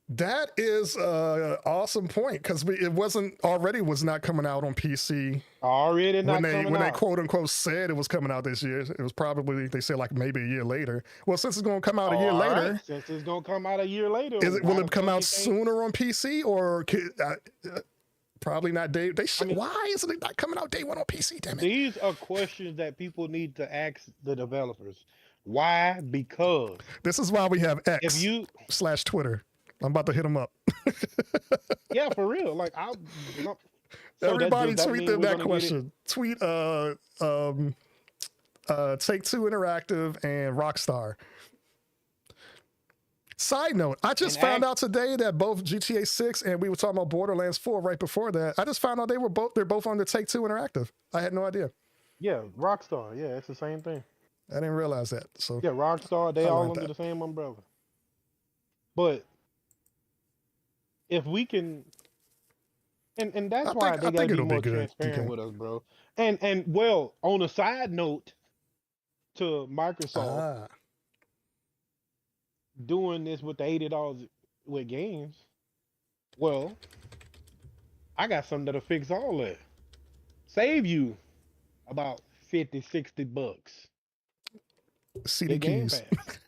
That is an awesome point because it was not coming out on PC Already when not they coming out. quote unquote said it was coming out this year. It was probably they said like maybe a year later. Well, since it's going to come out a year All right, later, since it's gonna come out a year later, will why the it come fuck out they can't? sooner on PC or probably not day? They I should. mean, Why isn't it not coming out day one on PC? Damn it! these are questions that people need to ask the developers. Why? Because This is why we have if X you, slash Twitter. I'm about to hit them up. yeah, for real, like I. So that Everybody does that tweet mean them we're that gonna get it? question. Tweet Take Two Interactive and Rockstar. Side note, I just And found ask, out today that both GTA 6 and we were talking about Borderlands 4 right before that. I just found out they're both under Take Two Interactive. I had no idea. yeah, Rockstar, yeah, it's the same thing. I didn't realize that. So Yeah, Rockstar, they I all learned under that. the same umbrella. But if we can, and that's why I they got to think be it'll be more good. transparent with us, bro. And well, on a side note to Microsoft Ah, doing this with the $80 with games, well, I got something that'll fix all that. Save you about 50, $60. CD Get Game keys. Pass.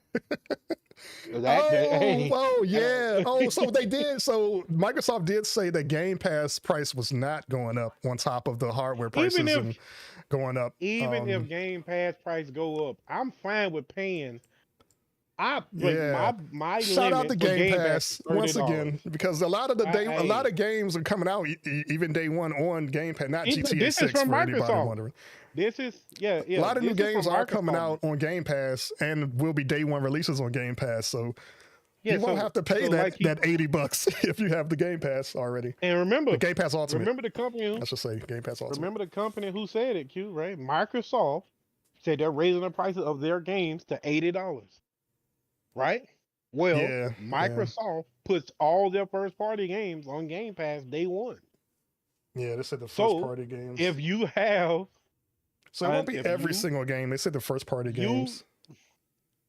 Hey, Oh, yeah. Oh, so they did. So Microsoft did say that Game Pass price was not going up on top of the hardware even prices and if going up. Game Pass price go up, I'm fine with paying. I like Yeah. my Shout out to limit for Game Game Pass Pass is once $30. again because a lot of Hey, games are coming out even day one on Game Pass, not GTA this is 6 from for anybody Microsoft. wondering. This is yeah. A lot of new This is from games are coming Microsoft. out on Game Pass and will be day one releases on Game Pass. So Yeah, you won't have to pay like that $80 if you have the Game Pass already. and The Game Pass Ultimate. remember the company I should say Game Pass Ultimate. remember the company who said it, Q, right? Microsoft said they're raising the prices of their games to $80. Right? Well, Yeah. Microsoft puts all their first party games on Game Pass day one. Yeah, they said the first So party games. if you have So it won't be if every you single game. They said the first party games.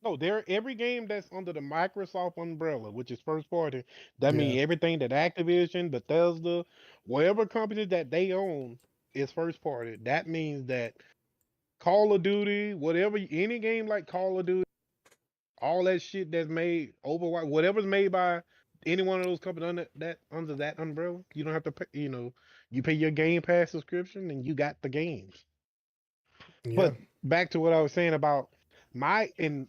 no, every game that's under the Microsoft umbrella, which is first party, that Yeah. means everything that Activision, Bethesda, whatever company that they own is first party. That means that Call of Duty, whatever, any game like Call of Duty, all that shit that's made, Overwatch, whatever's made by any one of those companies under that umbrella, you don't have to pay, you pay your Game Pass subscription and you got the games. Yeah. But back to what I was saying about and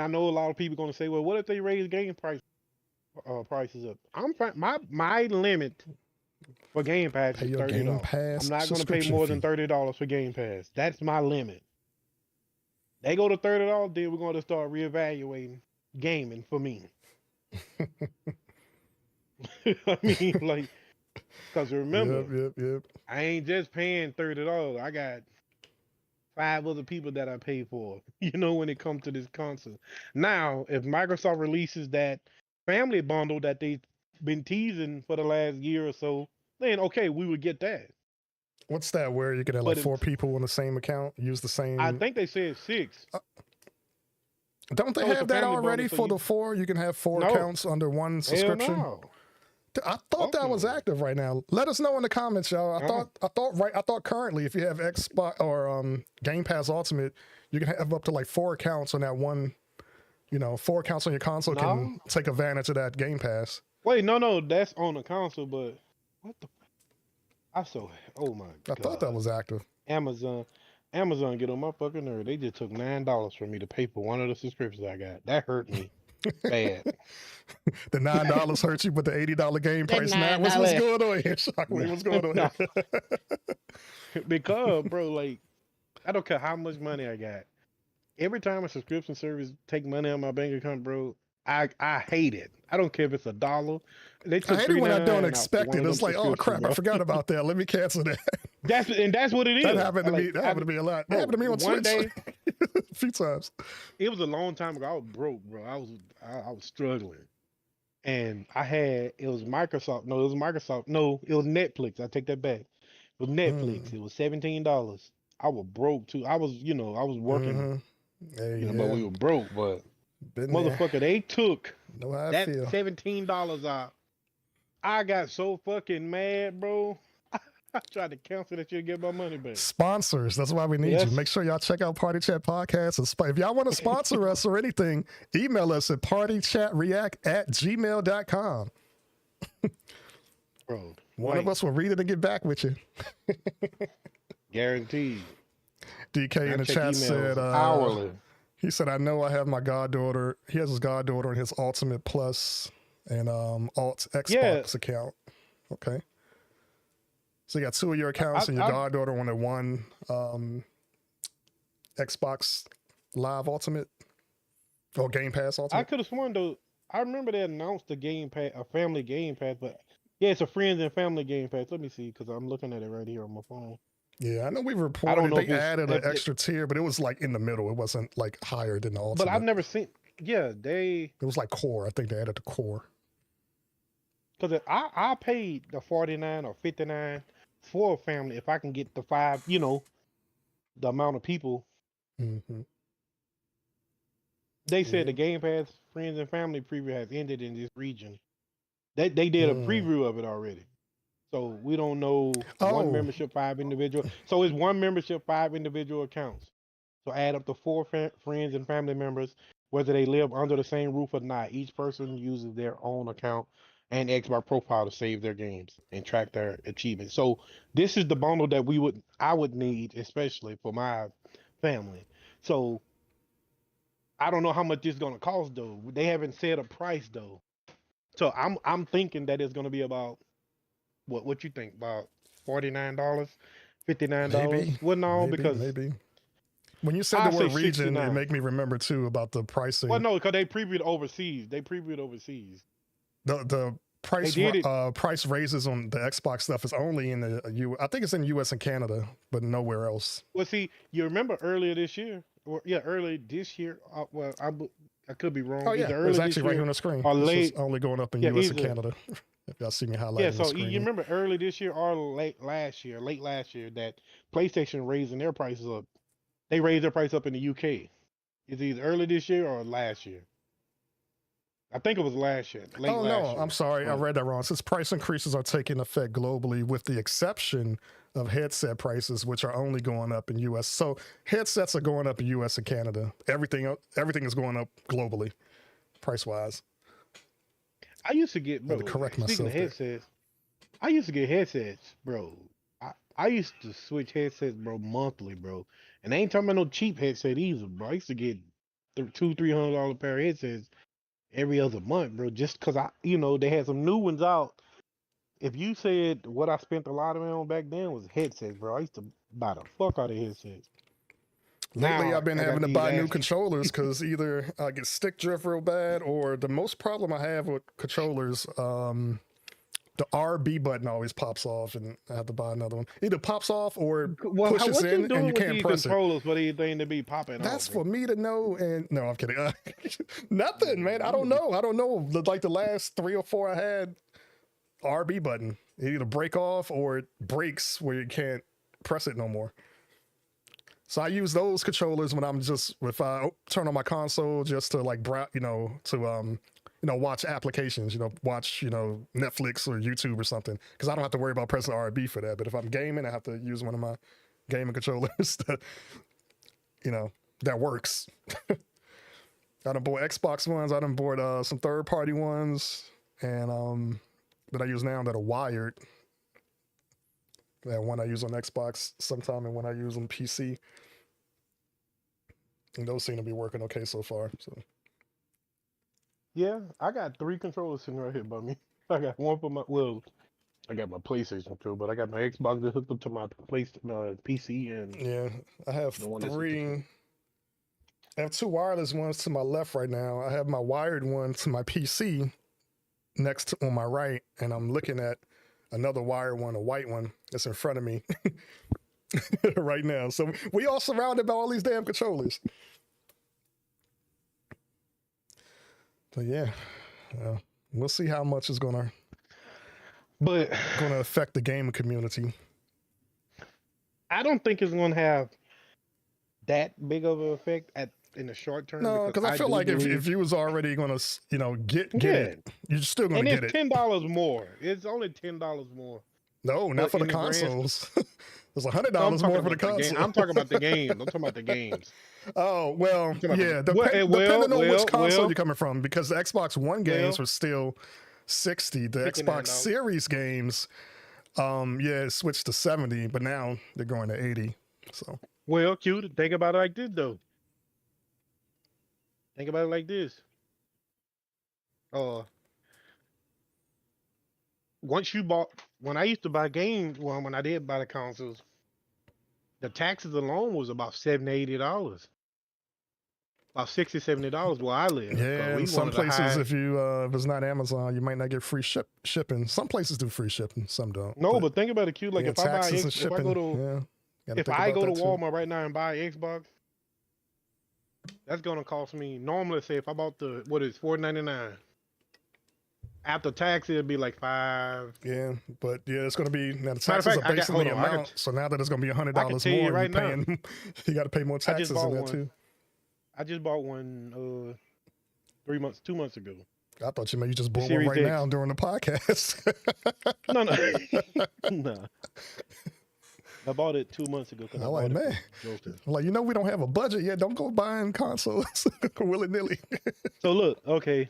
I know a lot of people going to say, well, what if they raise game prices up? I'm fine. My limit for Game Pass Pay is your $30. Game Pass I'm not going to pay subscription more than fee. $30 for Game Pass. That's my limit. They go to $30, then we're going to start reevaluating gaming for me. I mean, like, because remember, Yep. I ain't just paying $30. I got 5 other people that I pay for, when it comes to this console. Now, if Microsoft releases that family bundle that they've been teasing for the last year or so, then okay, we would get that. What's that? Where you can have like But 4 people on the same account, use the I same. think they said 6. Don't they No, it's a have that family already bundle, so for you the 4? You can have 4 no, accounts under one hell subscription. no. I thought Fuck that was no. active right now. Let us know in the comments, y'all. Uh-uh. I thought currently, if you have Xbox or Game Pass Ultimate, you can have up to like 4 accounts on that one. 4 accounts on your console can No. take advantage of that Game Pass. Wait, no, that's on the console, but what the oh my I thought that god. was active. Amazon get on my fucking nerve. They just took $9 from me to pay for one of the subscriptions I got. That hurt me bad. The $9 hurt you, but the $80 game That price. Now, what's $9. going on here, Shockwave? What's going on No. here? Because, bro, like, I don't care how much money I got. Every time a subscription service take money out of my bank account, bro, I hate it. I don't care if it's $1. They I took hate it when I don't $3.99 out for expect one it. of It's them like, oh crap, subscriptions, I bro. forgot about that. Let me cancel that. That's what it is. That happened to me. Like, That happened to me a lot. That bro, happened to me on one Twitch day, a few times. it was a long time ago. I was broke, bro. I was struggling. And it was Microsoft. No, it was Microsoft. No, it was Netflix. I take that back. It was Netflix. It was $17. I was broke too. I was working, Hey, but yeah, we were broke. But been there. motherfucker, they took Know how I that feel. $17 out. I got so fucking mad, bro. I tried to cancel that shit to get my money back. Sponsors. That's why we need you. Make sure y'all check out Party Chat Podcast. If y'all want to sponsor us or anything, email us at partychatreact@gmail.com. Bro, One of us will read it and get back with you. Guaranteed. DK in the check chat emails said, hourly. he said, I know I have my goddaughter. He has his goddaughter in his Ultimate Plus and Alt Xbox account. Okay. So you got 2 of your accounts and your goddaughter on the one Xbox Live Ultimate or Game Pass Ultimate. I could have sworn though. I remember they announced a Game Pass, a family Game Pass, but yeah, it's a friends and family Game Pass. Let me see, because I'm looking at it right here on my phone. Yeah, I know we've I don't reported know they if it's added an extra tier, but it was like in the middle. It wasn't like higher than the Ultimate. But I've never seen. Yeah, It was like core. I think they added the core. because I paid the 49 or 59 for a family if I can get the 5. The amount of people. Mm-hmm. They said the Game Pass friends and family preview has ended in this region. They did a preview of it already. So we don't know one membership, 5 individual. So it's one membership, 5 individual accounts. So add up to 4 friends and family members, whether they live under the same roof or not. Each person uses their own account and Xbox profile to save their games and track their achievements. So this is the bundle that I would need, especially for my family. So I don't know how much it's gonna cost though. They haven't said a price though. So I'm thinking that it's gonna be about what you think, about $49, $59? Maybe. Well, no, because maybe. When you said the word region, 69. It made me remember too about the pricing. Well, no, because they previewed overseas. The price raises on the Xbox stuff is only in the I think it's in US and Canada, but nowhere else. Well, see, you remember earlier this year? Early this year. Well, I could be wrong. Oh yeah, it was actually right here on the screen. It's only going up in US and Canada. If y'all see me highlighting. Yeah, so you remember early this year or late last year, that PlayStation raising their prices up. They raised their price up in the UK. It's either early this year or last year. I think it was last year. Last year. I'm sorry. I read that wrong. Since price increases are taking effect globally, with the exception of headset prices, which are only going up in US. So headsets are going up in US and Canada. Everything is going up globally, price-wise. I used to get, bro, speaking of headsets, I used to get headsets, bro. I used to switch headsets, bro, monthly, bro. And I ain't talking about no cheap headset either, bro. I used to get $200-$300 pair of headsets every other month, bro, just because they had some new ones out. If you said what I spent a lot of money on back then was headsets, bro, I used to buy the fuck out of headsets. Lately, I've been having to buy new controllers because either I get stick drift real bad, or the most problem I have with controllers, The RB button always pops off, and I have to buy another one. Either pops off or Well, pushes what you in, doing and you with can't these press it. controllers for anything to be popping That's off? for me to know. And no, I'm kidding. Nothing, man. I don't know. I don't know. Like the last 3 or 4 I had, RB button. It either break off or it breaks where you can't press it no more. So I use those controllers when I'm just, if I turn on my console just to like, watch applications, watch, Netflix or YouTube or something. Cause I don't have to worry about pressing RB for that. But if I'm gaming, I have to use one of my gaming controllers that, that works. I done bought Xbox ones. I done bought some third party ones and that I use now that are wired. That one I use on Xbox sometime and one I use on PC. And those seem to be working okay so far. So Yeah, I got 3 controllers sitting right here by me. I got one for I got my PlayStation too, but I got my Xbox that hooked up to my PC, and yeah, I have the one that's 3. I have 2 wireless ones to my left right now. I have my wired one to my PC on my right, and I'm looking at another wired one, a white one that's in front of me right now. So we all surrounded by all these damn controllers. So yeah, we'll see how much is gonna affect the gaming community. I don't think it's gonna have that big of an effect in the short term. No, because I feel like if you was already gonna, get it, you're still gonna get it. And it's $10 more. It's only $10 more. No, not for the consoles. It's $100 more for the console. I'm talking about the games. I'm talking about the games. Oh, well, yeah. Depending on which console you're coming from, because the Xbox One games were still $60. The Xbox Series games, it switched to $70, but now they're going to $80. So. Well, cute. Think about it like this, though. Think about it like this. When I used to buy games, when I did buy the consoles, the taxes alone was about $70-$80. About $60-$70 where I live. Yeah, in some places, if it's not Amazon, you might not get free shipping. Some places do free shipping, some don't. No, but think about it, Q. Like if I go to Walmart right now and buy an Xbox, that's gonna cost me. Normally, say if I bought $4.99. After tax, it'd be like $5. Yeah, but it's going to be now the taxes are based on the amount. So now that it's going to be $100 more, right now, you got to pay more taxes in there too. I just bought one 2 months ago. I thought you just bought one right now during the podcast. No. I bought it 2 months ago. I'm like, man, we don't have a budget yet. Don't go buying consoles willy nilly. So look, okay.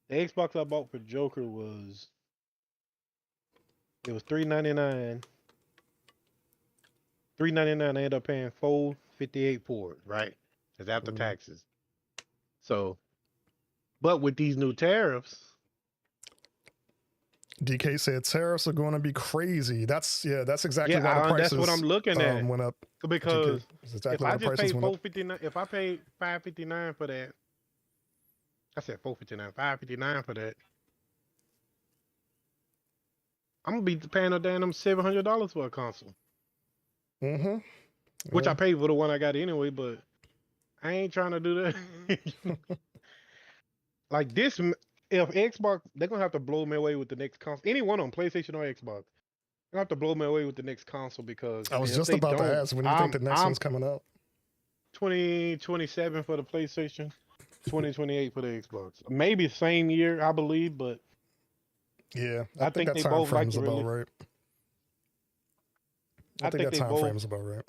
The Xbox I bought for Joker was $399. $399. I ended up paying $458 for it, right? That's after taxes. So, but with these new tariffs, DK said tariffs are going to be crazy. That's exactly why the prices. That's what I'm looking at. Went up because if I just paid $459, if I paid $559 for that. I said $459, $559 for that. I'm gonna be paying a damn $700 for a console. Mm-hmm. Which I paid for the one I got anyway, but I ain't trying to do that. Like this, if Xbox, they're gonna have to blow me away with the next console. Anyone on PlayStation or Xbox, they're gonna have to blow me away with the next console because I was just about to ask when do you think the next one's coming out? 2027 for the PlayStation. 2028 for the Xbox. Maybe same year, I believe, but yeah, I think that time frame's about right. I think that time frame's about right.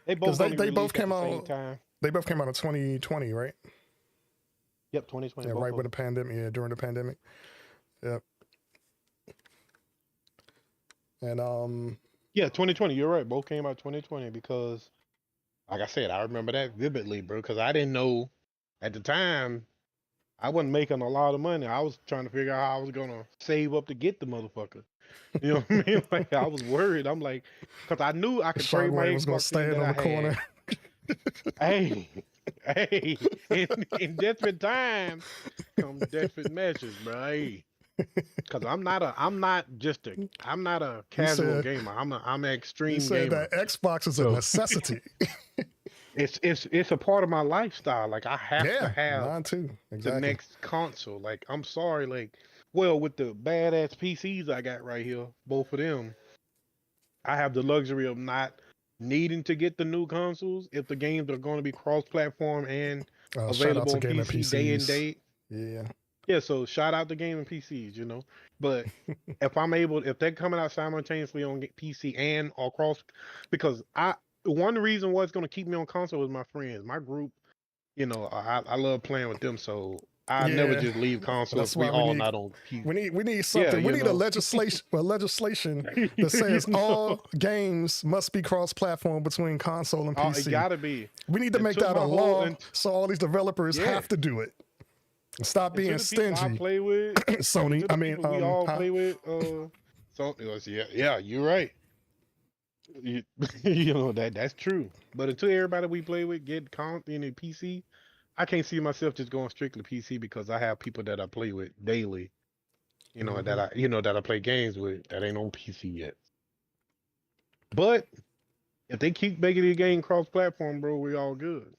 They both came out. They both came out in 2020, right? Yep, 2020. Yeah, right with the pandemic. Yeah, during the pandemic. Yep. And yeah, 2020. You're right. Both came out 2020 because, like I said, I remember that vividly, bro. Because I didn't know. At the time, I wasn't making a lot of money. I was trying to figure out how I was gonna save up to get the motherfucker. You know what I mean? Like I was worried. I'm like, because I knew I could trade my Xbox. Was gonna stand on the corner. Hey, in desperate times come desperate measures, bro. Hey. Because I'm not a You casual said gamer. I'm an you extreme said gamer. that Xbox is a So necessity. it's a part of my lifestyle. Like I have to Yeah, have mine too. the Exactly. next console. Like I'm sorry, like well, with the badass PCs I got right here, both of them, I have the luxury of not needing to get the new consoles if the games are going to be cross-platform and Shout out available to on gaming PC day and PCs. date. Yeah. Yeah, so shout out to gaming PCs, you know. But if they're coming out simultaneously on PC and or cross, because one reason what's going to keep me on console is my friends, my group. You know, I love playing with them, so I never Yeah. just leave console That's if we why all not on PC. we need Yeah, something. We you need a know. legislation that says all games must be cross-platform between console and Oh, it PC. gotta be. We need to And make to that a my whole law and so all these developers yeah, have to do it. Stop and to being the people I stingy. play with, and Sony, to I the mean, people we all huh? play with, so yeah, you're right. You, you know that's true. But until everybody we play with get in a PC, I can't see myself just going strictly PC because I have people that I play with daily. You know Hmm. that I play games with that ain't on PC yet. But if they keep making the game cross-platform, bro, we all good.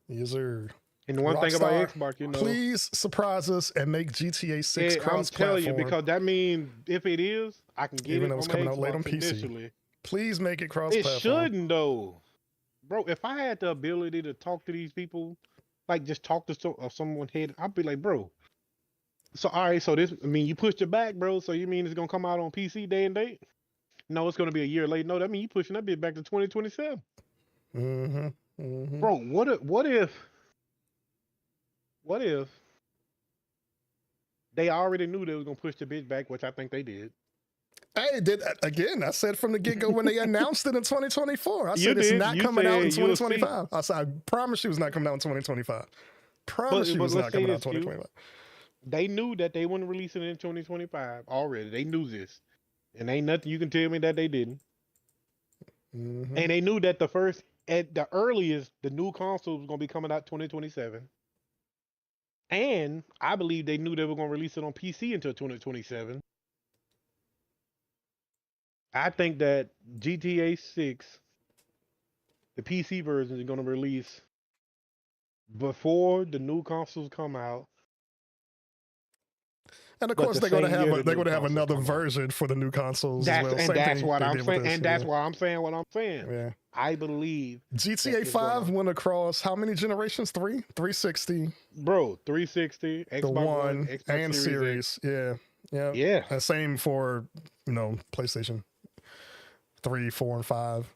Yes, sir. And the one thing about Rockstar, Xbox, you know, please surprise us and make GTA 6 I'm telling you cross-platform, because that means if it is, I can get even it though it's on my coming out late on Xbox PC. initially. Please make it It cross-platform. shouldn't though, bro. If I had the ability to talk to these people, like just talk to someone head, I'd be like, bro. So all right, so this, I mean, you pushed it back, bro. So you mean it's gonna come out on PC day and date? No, it's gonna be a year late. No, that means you pushing that bit back to 2027, Mm-hmm. Mm-hmm. bro. What if they already knew they was gonna push the bitch back, which I think they did. Hey, did again? I said from the get-go when they announced it in 2024. I You said it's did. not You coming out in said you'll see. 2025. I said I promise you it's not coming out in 2025. Promise you But it's let's not say coming out this, in Q. 2025. They knew that they wouldn't release it in 2025 already. They knew this. And ain't nothing you can tell me that they didn't. Mm-hmm. And they knew that at the earliest, the new console was gonna be coming out 2027. And I believe they knew they were gonna release it on PC until 2027. I think that GTA 6, the PC version, is gonna release before the new consoles come out, And of but course the same year the they're new gonna have consoles another come out. version for the new consoles as well. Same That's thing what they I'm did with saying, this. and Yeah. that's why I'm saying what I'm saying. Yeah. I believe that GTA it's 5 gonna, went across how many generations? 360, bro, 360, the Xbox One, One, Xbox and Series X. Series. Yeah. Yeah. Yeah, And same for, PlayStation 3, 4, and 5.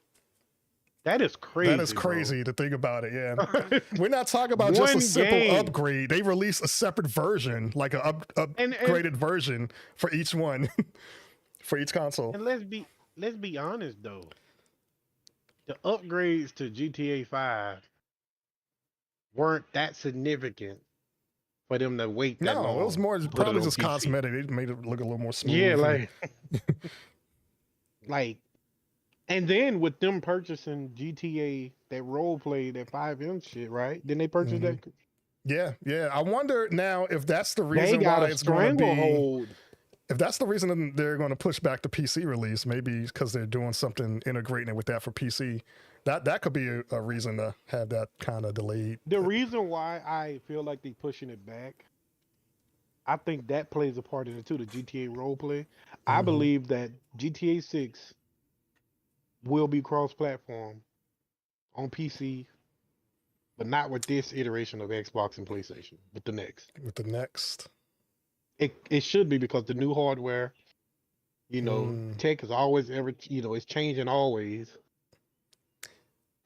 that is That is crazy, bro. crazy to think about it. Yeah. We're not talking about just a One simple game, upgrade. They released a separate version, like a and upgraded version for each one, for each console. and let's be honest though, the upgrades to GTA 5 weren't that significant for them to wait that No, it was long more to put it probably on just PC. cosmetic. They made it look a little more Yeah, smooth. And like, and then with them purchasing GTA, that role play, that 5M shit, right? Then they purchased Mhm. that. Yeah, yeah. I wonder now if that's the They reason got why a it's going to be. stranglehold. If that's the reason they're going to push back the PC release, maybe because they're doing something integrating it with that for PC. That could be a reason to have that kind of delayed. The reason why I feel like they pushing it back, I think that plays a part in it too. The GTA role play. I Hmm. believe that GTA 6 will be cross-platform on PC, but not with this iteration of Xbox and PlayStation, but the next. With the next. It should be because the new hardware, Mm. tech is always it's changing always.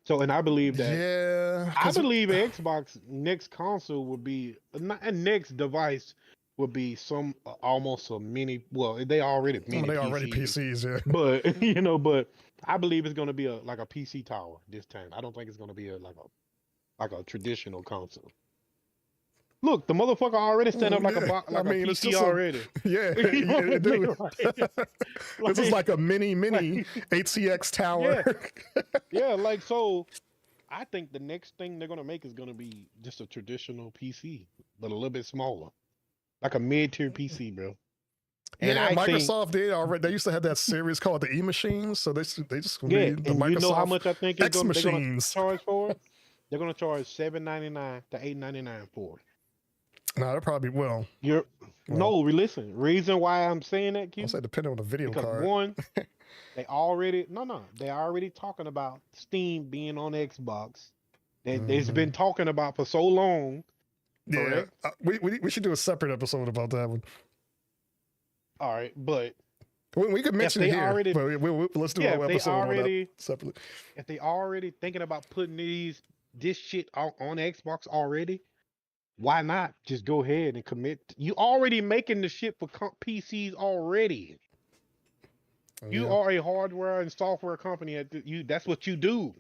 So, and I believe that Yeah, I because believe Xbox next console would be not a next device would be some almost a mini. Well, they already mini they already PCs, PCs. Yeah. but but I believe it's going to be like a PC tower this time. I don't think it's going to be like a traditional console. Look, the motherfucker already stand up like Yeah. I a mean, it's PC just already. yeah, You know what I it mean? do. This is like a mini like, ATX tower. yeah, like so. I think the next thing they're gonna make is gonna be just a traditional PC, but a little bit smaller. like a mid-tier PC, bro. And Yeah, I think, Microsoft did already. They used to have that series called the E Machines, so they just gonna yeah, be the and you know how Microsoft much I think X they're gonna Machines. charge for it? They're gonna charge $7.99 to $8.99 for it. No, they're probably You're well. no, listen. Reason why I'm saying that, I'll Q, say depending on the video because card. one, they already talking about Steam being on Xbox. They've Mhm. been talking about for so long, Yeah, correct? we should do a separate episode about that one. All right, but We could if mention it they here, already, but let's do yeah, an episode on that separately. if they already thinking about putting this shit on Xbox already, why not just go ahead and commit? You already making the shit for PCs already. You Yeah. are a hardware and software company. That's what you do.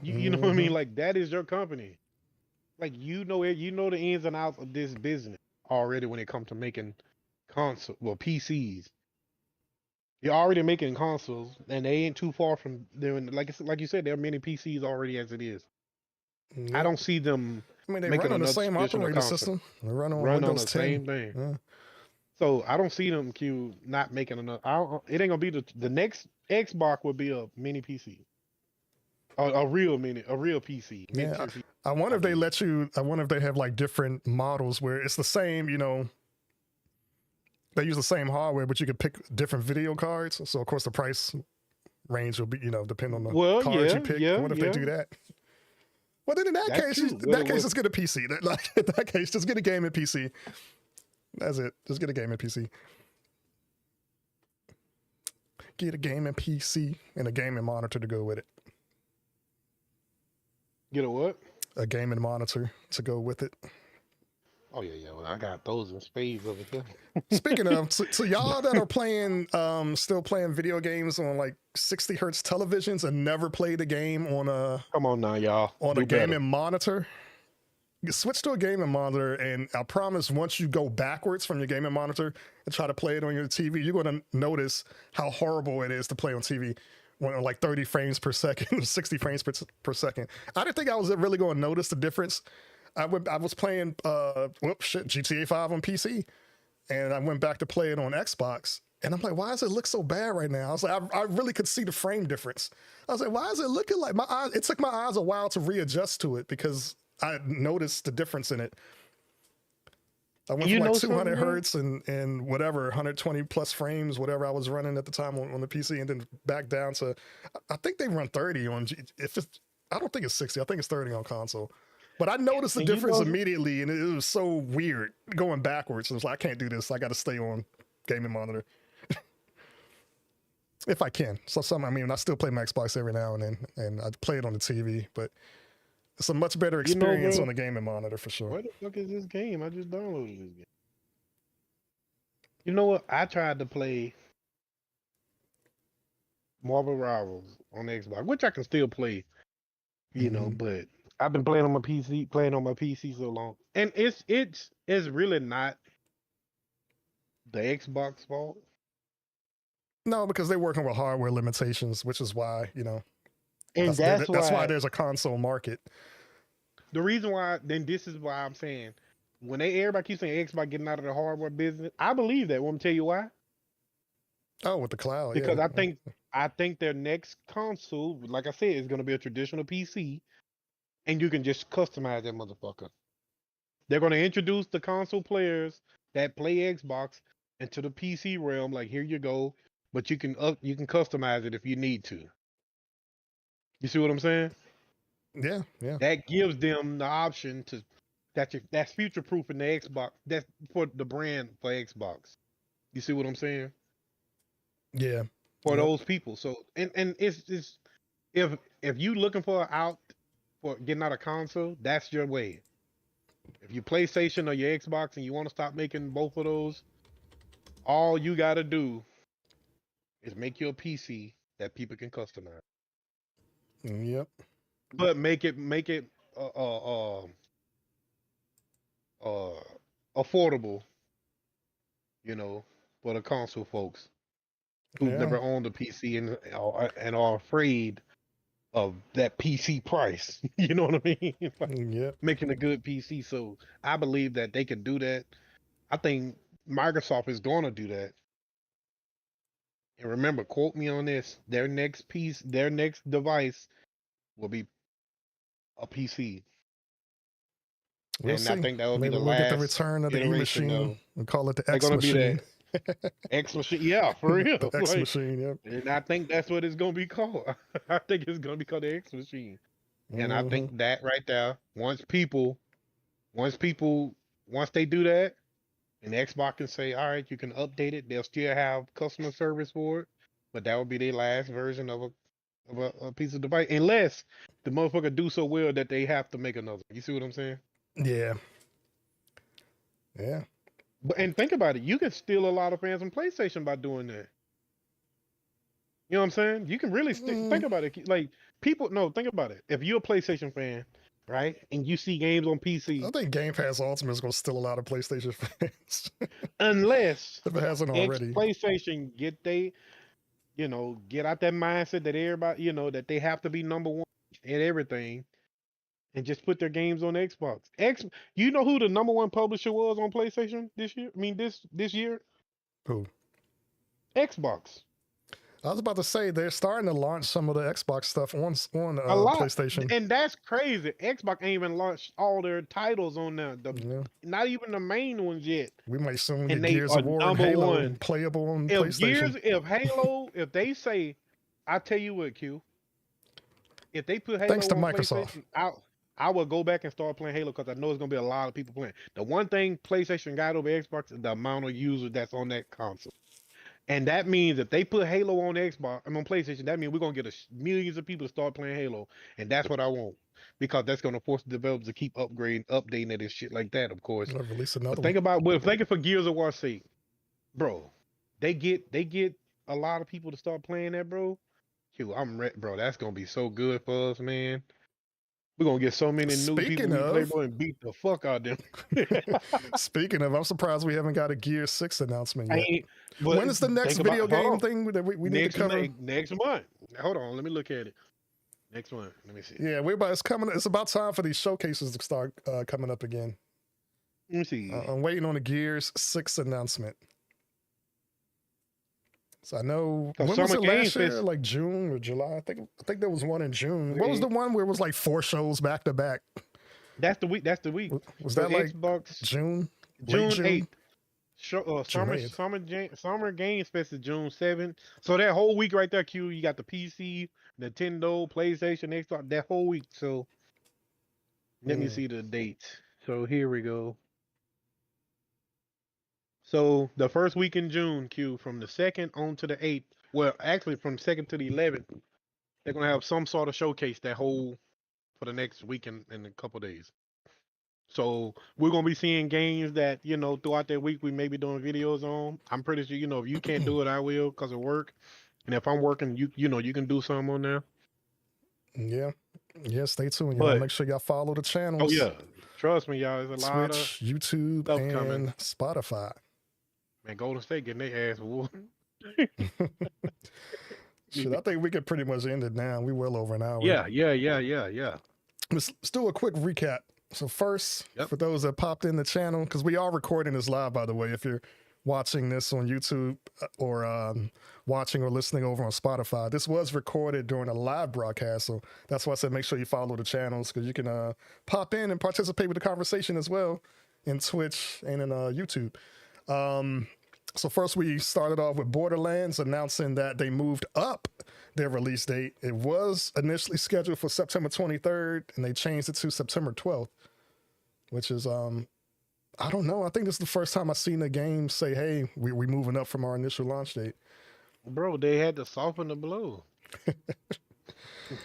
You know what I mean? Like that is your company. Like you know it. You know the ins and outs of this business already when it comes to making PCs. You're already making consoles, and they ain't too far from there. Like you said, there are many PCs already as it is. I Yep. don't see them I mean, they making run on the another same traditional operating console system. They run on run on Windows the 10. same thing. Yeah. So I don't see them not making another. It ain't gonna be the next Xbox will be a mini PC, a real PC, Yeah. mid-tier PC. I wonder if they believe. let you. I wonder if they have like different models where it's the same. They use the same hardware, but you could pick different video cards. So of course the price range will be, depend on the Well, cards you yeah, pick. yeah, I wonder if they yeah. do that. Well, then in that That's case, true. just get a PC. In that case, just get a gaming PC. That's it. Just get a gaming PC. Get a gaming PC and a gaming monitor to go with it. Get a what? A gaming monitor to go with it. Oh yeah. Well, I got those in spades over here. Speaking of, so y'all that are playing, still playing video games on like 60 hertz televisions and never played a game on Come on now, y'all. a Do better. gaming monitor, you switch to a gaming monitor, and I promise once you go backwards from your gaming monitor and try to play it on your TV, you're going to notice how horrible it is to play on TV when like 30 frames per second, 60 frames per second. I didn't think I was really going to notice the difference. I was playing GTA 5 on PC, and I went back to play it on Xbox, and I'm like, why does it look so bad right now? I was like, I really could see the frame difference. I was like, why is it looking like my eyes? It took my eyes a while to readjust to it because I noticed the difference in it. I went from like 200 hertz and whatever, 120 plus frames, whatever I was running at the time on the PC, and then back down to, I think they run 30 on, I don't think it's 60, I think it's 30 on console. But I noticed the difference immediately, and it was so weird going backwards. It was like, I can't do this. I got to stay on gaming monitor if I can. So I still play my Xbox every now and then, and I play it on the TV. But it's a much better experience on the gaming monitor for sure. Where the fuck is this game? I just downloaded this game. You know what? I tried to play Marvel Rivals on Xbox, which I can still play. But I've been playing on my PC so long, and it's really not the Xbox fault. No, because they're working with hardware limitations, which is why and that's why there's a console market. The reason why, then this is why I'm saying, when everybody keeps saying Xbox getting out of the hardware business, I believe that. Want me to tell you why? Oh, with the cloud, because yeah. I think their next console, like I said, is going to be a traditional PC. And you can just customize that motherfucker. They're going to introduce the console players that play Xbox into the PC realm. Like, here you go, but you can customize it if you need to. You see what I'm saying? Yeah. That gives them the option to that's future proof in the Xbox. That's for the brand for Xbox. You see what I'm saying? Yeah. For those people. So and it's if you looking for getting out of console, that's your way. If you PlayStation or your Xbox and you want to stop making both of those, all you got to do is make your PC that people can customize. Yep. But make it affordable, for the console folks who've never owned a PC and are afraid of that PC price. You know what I mean? Like, Yep. making a good PC. So I believe that they can do that. I think Microsoft is going to do that. And remember, quote me on this: their next device will be a PC, We'll and I see. think that will be Maybe the we'll get the last return of the E iteration machine of. and call it the They're X going to be machine. that X machine. Yeah, for real. The X Like, machine. Yep. and I think that's what it's going to be called. I think it's going to be called the X machine. And I Hmm. think that right there, once people, once they do that, and Xbox can say, all right, you can update it. They'll still have customer service for it, but that would be their last version of a piece of device, unless the motherfucker do so well that they have to make another. You see what I'm saying? Yeah. Yeah. But and think about it, you can steal a lot of fans from PlayStation by doing that. You know what I'm saying? You can really think Mm, about it. Like people, no, think about it. If you're a PlayStation fan, right, and you see games on I PC, think Game Pass Ultimate is going to steal a lot of PlayStation fans unless if it hasn't already. PlayStation get out that mindset that everybody, that they have to be number one in everything, and just put their games on Xbox. You know who the number one publisher was on PlayStation this year? I mean, this year, Cool. Xbox. I was about to say they're starting to launch some of the Xbox stuff on A lot, PlayStation. and that's crazy. Xbox ain't even launched all their titles on there. Yeah. Not even the main ones yet, We might soon get and they Gears are of War and number Halo one. playable on If PlayStation. If they say, I tell you what, Q, if they put Halo Thanks to on Microsoft. PlayStation, I will go back and start playing Halo because I know it's gonna be a lot of people playing. The one thing PlayStation got over Xbox is the amount of users that's on that console. And that means if they put Halo on Xbox, I'm on PlayStation, that means we're gonna get millions of people to start playing Halo, and that's what I want because that's gonna force the developers to keep updating it and shit like that, of course. I'll release But another one. think about, well, thinking for Gears of War's sake, bro, they get a lot of people to start playing that, bro. Q, I'm ready, bro. That's gonna be so good for us, man. We're gonna get so many new people Speaking we play, of, bro, and beat the fuck out of them. I'm surprised we haven't got a Gear 6 announcement I yet. ain't, When is the next think about, video hold game on. thing that we need to cover? Next month. Hold on, let me look at it. Next month. Let me see. Yeah, it's about time for these showcases to start coming up again. Let me see. I'm waiting on the Gears 6 announcement. So I know, when was Summer it Game last year? Fest. Like June or July? I think there was one in June. What was Okay. the one where it was like 4 shows back to back? That's the week. That's the week. Was So that like Xbox June? Late June June? 8th. Summer 8th. Summer Games Fest is June 7th. So that whole week right there, Q, you got the PC, Nintendo, PlayStation, Xbox, that whole week. So let me see the dates. So here we go. So the first week in June, Q, from the 2nd on to the 8th. Well, actually from 2nd to the 11th, they're gonna have some sort of showcase that whole for the next week in a couple days. So we're gonna be seeing games that throughout that week we may be doing videos on. I'm pretty sure if you can't do it, I will because of work. And if I'm working, you can do some on there. Yeah. Yeah, stay tuned, y'all. But Make sure y'all follow the oh channels. yeah, trust me, y'all. There's a lot of Twitch, YouTube, stuff and coming. Spotify. Man, Golden State getting their ass whooped. Shit, I think we could pretty much end it now. We well over an hour. Yeah. Let's do a quick recap. So first, Yep. for those that popped in the channel, because we are recording this live, by the way, if you're watching this on YouTube or watching or listening over on Spotify, this was recorded during a live broadcast. So that's why I said make sure you follow the channels because you can pop in and participate with the conversation as well in Twitch and in YouTube. So first we started off with Borderlands announcing that they moved up their release date. It was initially scheduled for September 23rd and they changed it to September 12th, which is, I don't know. I think this is the first time I've seen a game say, hey, we're moving up from our initial launch date. Bro, they had to soften the blow.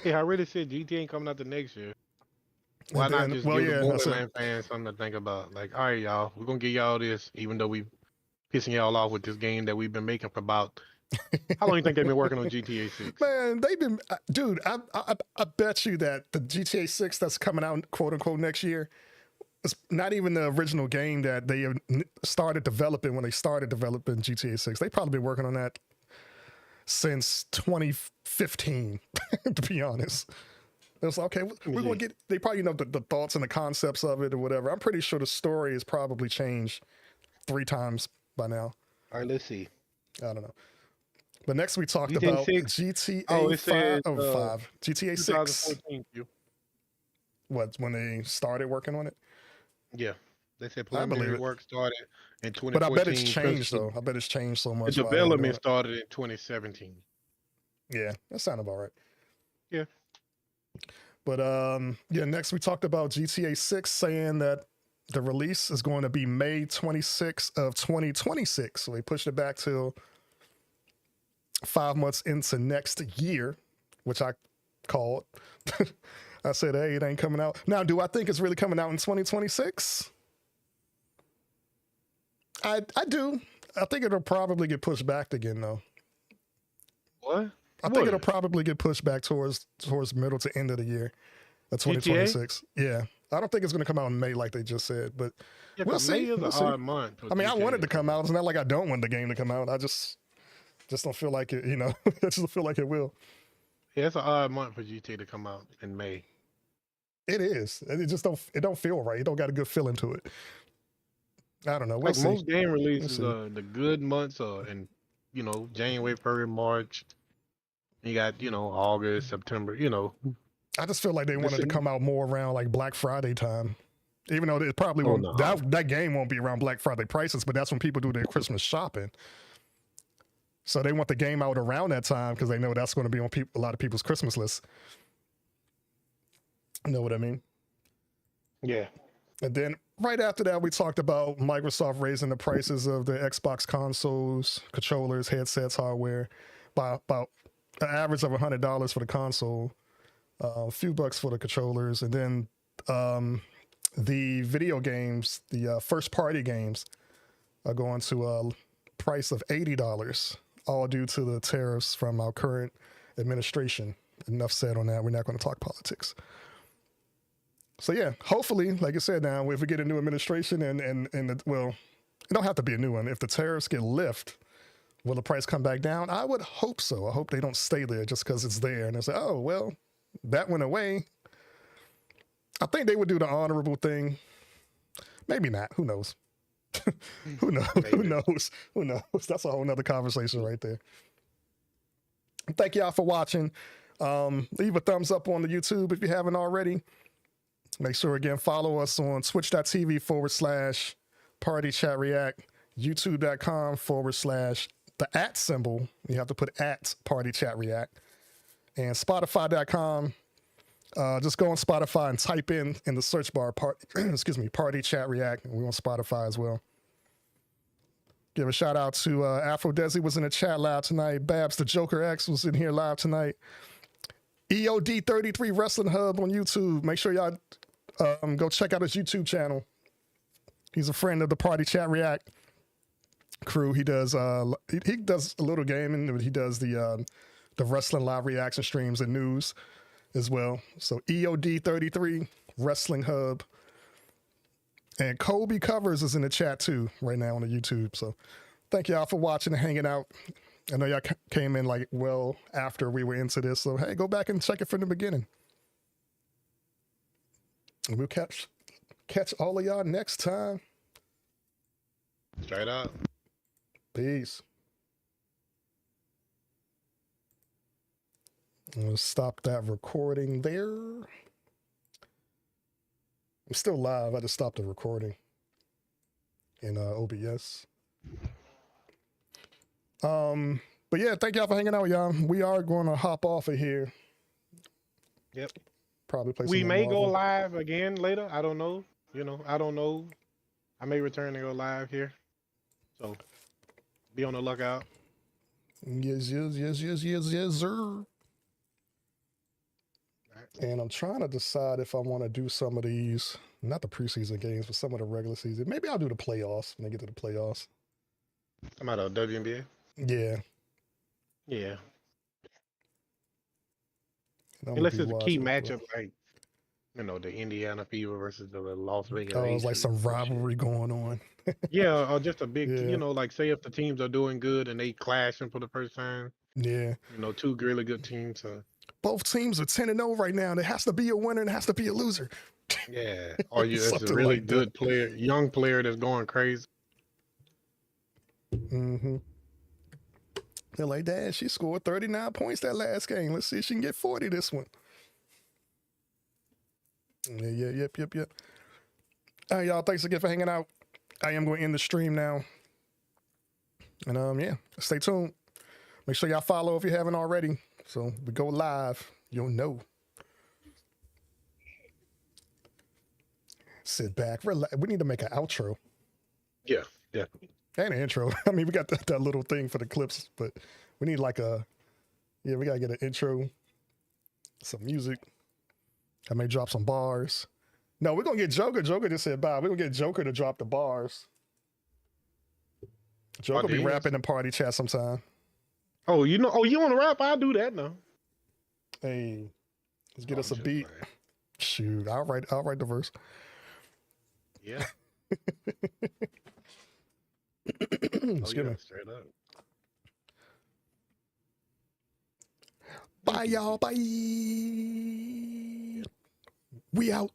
Yeah, I really said GTA ain't coming out the next year. Why not just give the Borderlands fans something to think about? Like, all right, y'all, we're gonna give y'all this, even though we pissing y'all off with this game that we've been making for about. How long do you think they've been working on GTA 6? Man, they've been, dude. I bet you that the GTA 6 that's coming out, quote unquote, next year, it's not even the original game that they started developing when they started developing GTA 6. They probably been working on that since 2015, to be honest. It was like, okay, we're going to get, they probably know the thoughts and the concepts of it or whatever. I'm pretty sure the story has probably changed 3 times by now. All right, let's see. I don't know. But next we talked GTA about 6. GTA Oh, it 5, says, GTA 6. 2014. What, when they started working on it? Yeah, they said I believe preliminary it. work started in 2014. But I bet it's changed, principal- though. I bet it's changed so The much. while they're development doing it. started in 2017. Yeah, that sounded about right. Yeah. But yeah, next we talked about GTA 6 saying that the release is going to be May 26th of 2026. So they pushed it back till 5 months into next year, which I called. I said, hey, it ain't coming out. Now, do I think it's really coming out in 2026? I do. I think it'll probably get pushed back again, though. What? I think it'll probably get pushed back towards middle to end of the year of 2026. Yeah. I don't think it's going to come out in May like they just said, but Yeah, we'll 'cause May see. is We'll an see. odd month. for I mean, I GTA wanted to come out. It's not like I don't want the game to come out. I just don't feel like it, you know. I just don't feel like it will. Yeah, it's an odd month for GTA to come out in May. It is. It just don't feel right. It don't got a good feeling to it. I don't know. We'll Like see. most game releases, see. the good months are in, January, February, March. You got, August, September, I just feel like they wanted to come out more around like Black Friday time. Even though it probably won't, no. that game won't be around Black Friday prices, but that's when people do their Christmas shopping. So they want the game out around that time because they know that's going to be on a lot of people's Christmas lists. You know what I mean? Yeah. And then right after that, we talked about Microsoft raising the prices of the Xbox consoles, controllers, headsets, hardware by about an average of $100 for the console, a few bucks for the controllers, and then the video games, the first party games, are going to a price of $80, all due to the tariffs from our current administration. Enough said on that. We're not going to talk politics. So yeah, hopefully, like I said, now if we get a new administration well, it don't have to be a new one. If the tariffs get lifted, will the price come back down? I would hope so. I hope they don't stay there just because it's there and they say, oh well, that went away. I think they would do the honorable thing. Maybe not. Who knows? Who knows? Who knows? Who knows? That's a whole nother conversation right there. Thank y'all for watching. Leave a thumbs up on the YouTube if you haven't already. Make sure, again, follow us on twitch.tv/Party Chat React, youtube.com/the @ symbol. You have to put @Party Chat React, and Spotify.com. Just go on Spotify and type in the search bar, Party Chat React. And we're on Spotify as well. Give a shout out to Afro Desi was in the chat live tonight. Babs the Joker X was in here live tonight. EOD33 Wrestling Hub on YouTube. Make sure y'all go check out his YouTube channel. He's a friend of the Party Chat React crew. He does he does a little gaming, but he does the wrestling live reaction streams and news as well. So EOD33 Wrestling Hub. And Kobe Covers is in the chat too right now on the YouTube. So thank y'all for watching and hanging out. I know y'all came in like well after we were into this. So hey, go back and check it from the beginning. And we'll catch all of y'all next time. Straight up. Peace. Let's stop that recording there. I'm still live. I just stopped the recording in OBS. But yeah, thank y'all for hanging out, y'all. We are going to hop off of here. Yep. Probably play. We some may go Marvel. live again later. I don't know. I don't know. I may return and go live here. So be on the lookout. Yes, sir. And I'm trying to decide if I want to do some of these, not the preseason games, but some of the regular season. Maybe I'll do the playoffs when they get to the playoffs. I'm out of WNBA. Yeah. Yeah. I'm gonna Unless be it's a key watching, matchup like, the Indiana Fever versus the Las Vegas. Oh, it's like Aces some or shit. rivalry going on. Yeah, or just a big, Yeah. like say if the teams are doing good and they clashing for the first time, Yeah. You know, two really good teams. So Both teams are 10-0 right now. There has to be a winner and there has to be a loser. yeah, or you, it's a Something really like that. good player, young player that's going crazy. Mm-hmm. They're like, Dad, she scored 39 points that last game. Let's see if she can get 40 this one. Yeah, yep. All right, y'all, thanks again for hanging out. I am going to end the stream now. And yeah, stay tuned. Make sure y'all follow if you haven't already. So we go live. You'll know. Sit back, relax. We need to make an outro Yeah, and an intro. I mean, we got that little thing for the clips, but we need like we got to get an intro, some music. I may drop some bars. No, we're going to get Joker. Joker just said bye. We're going to get Joker to drop the bars. Joker be rapping in party chat sometime. Oh, you know, you want to rap? I'll do that now. Hey, let's get us a beat. Playing. Shoot, I'll write the verse. Yeah. Excuse me. Straight up. Bye, y'all. Bye. We out.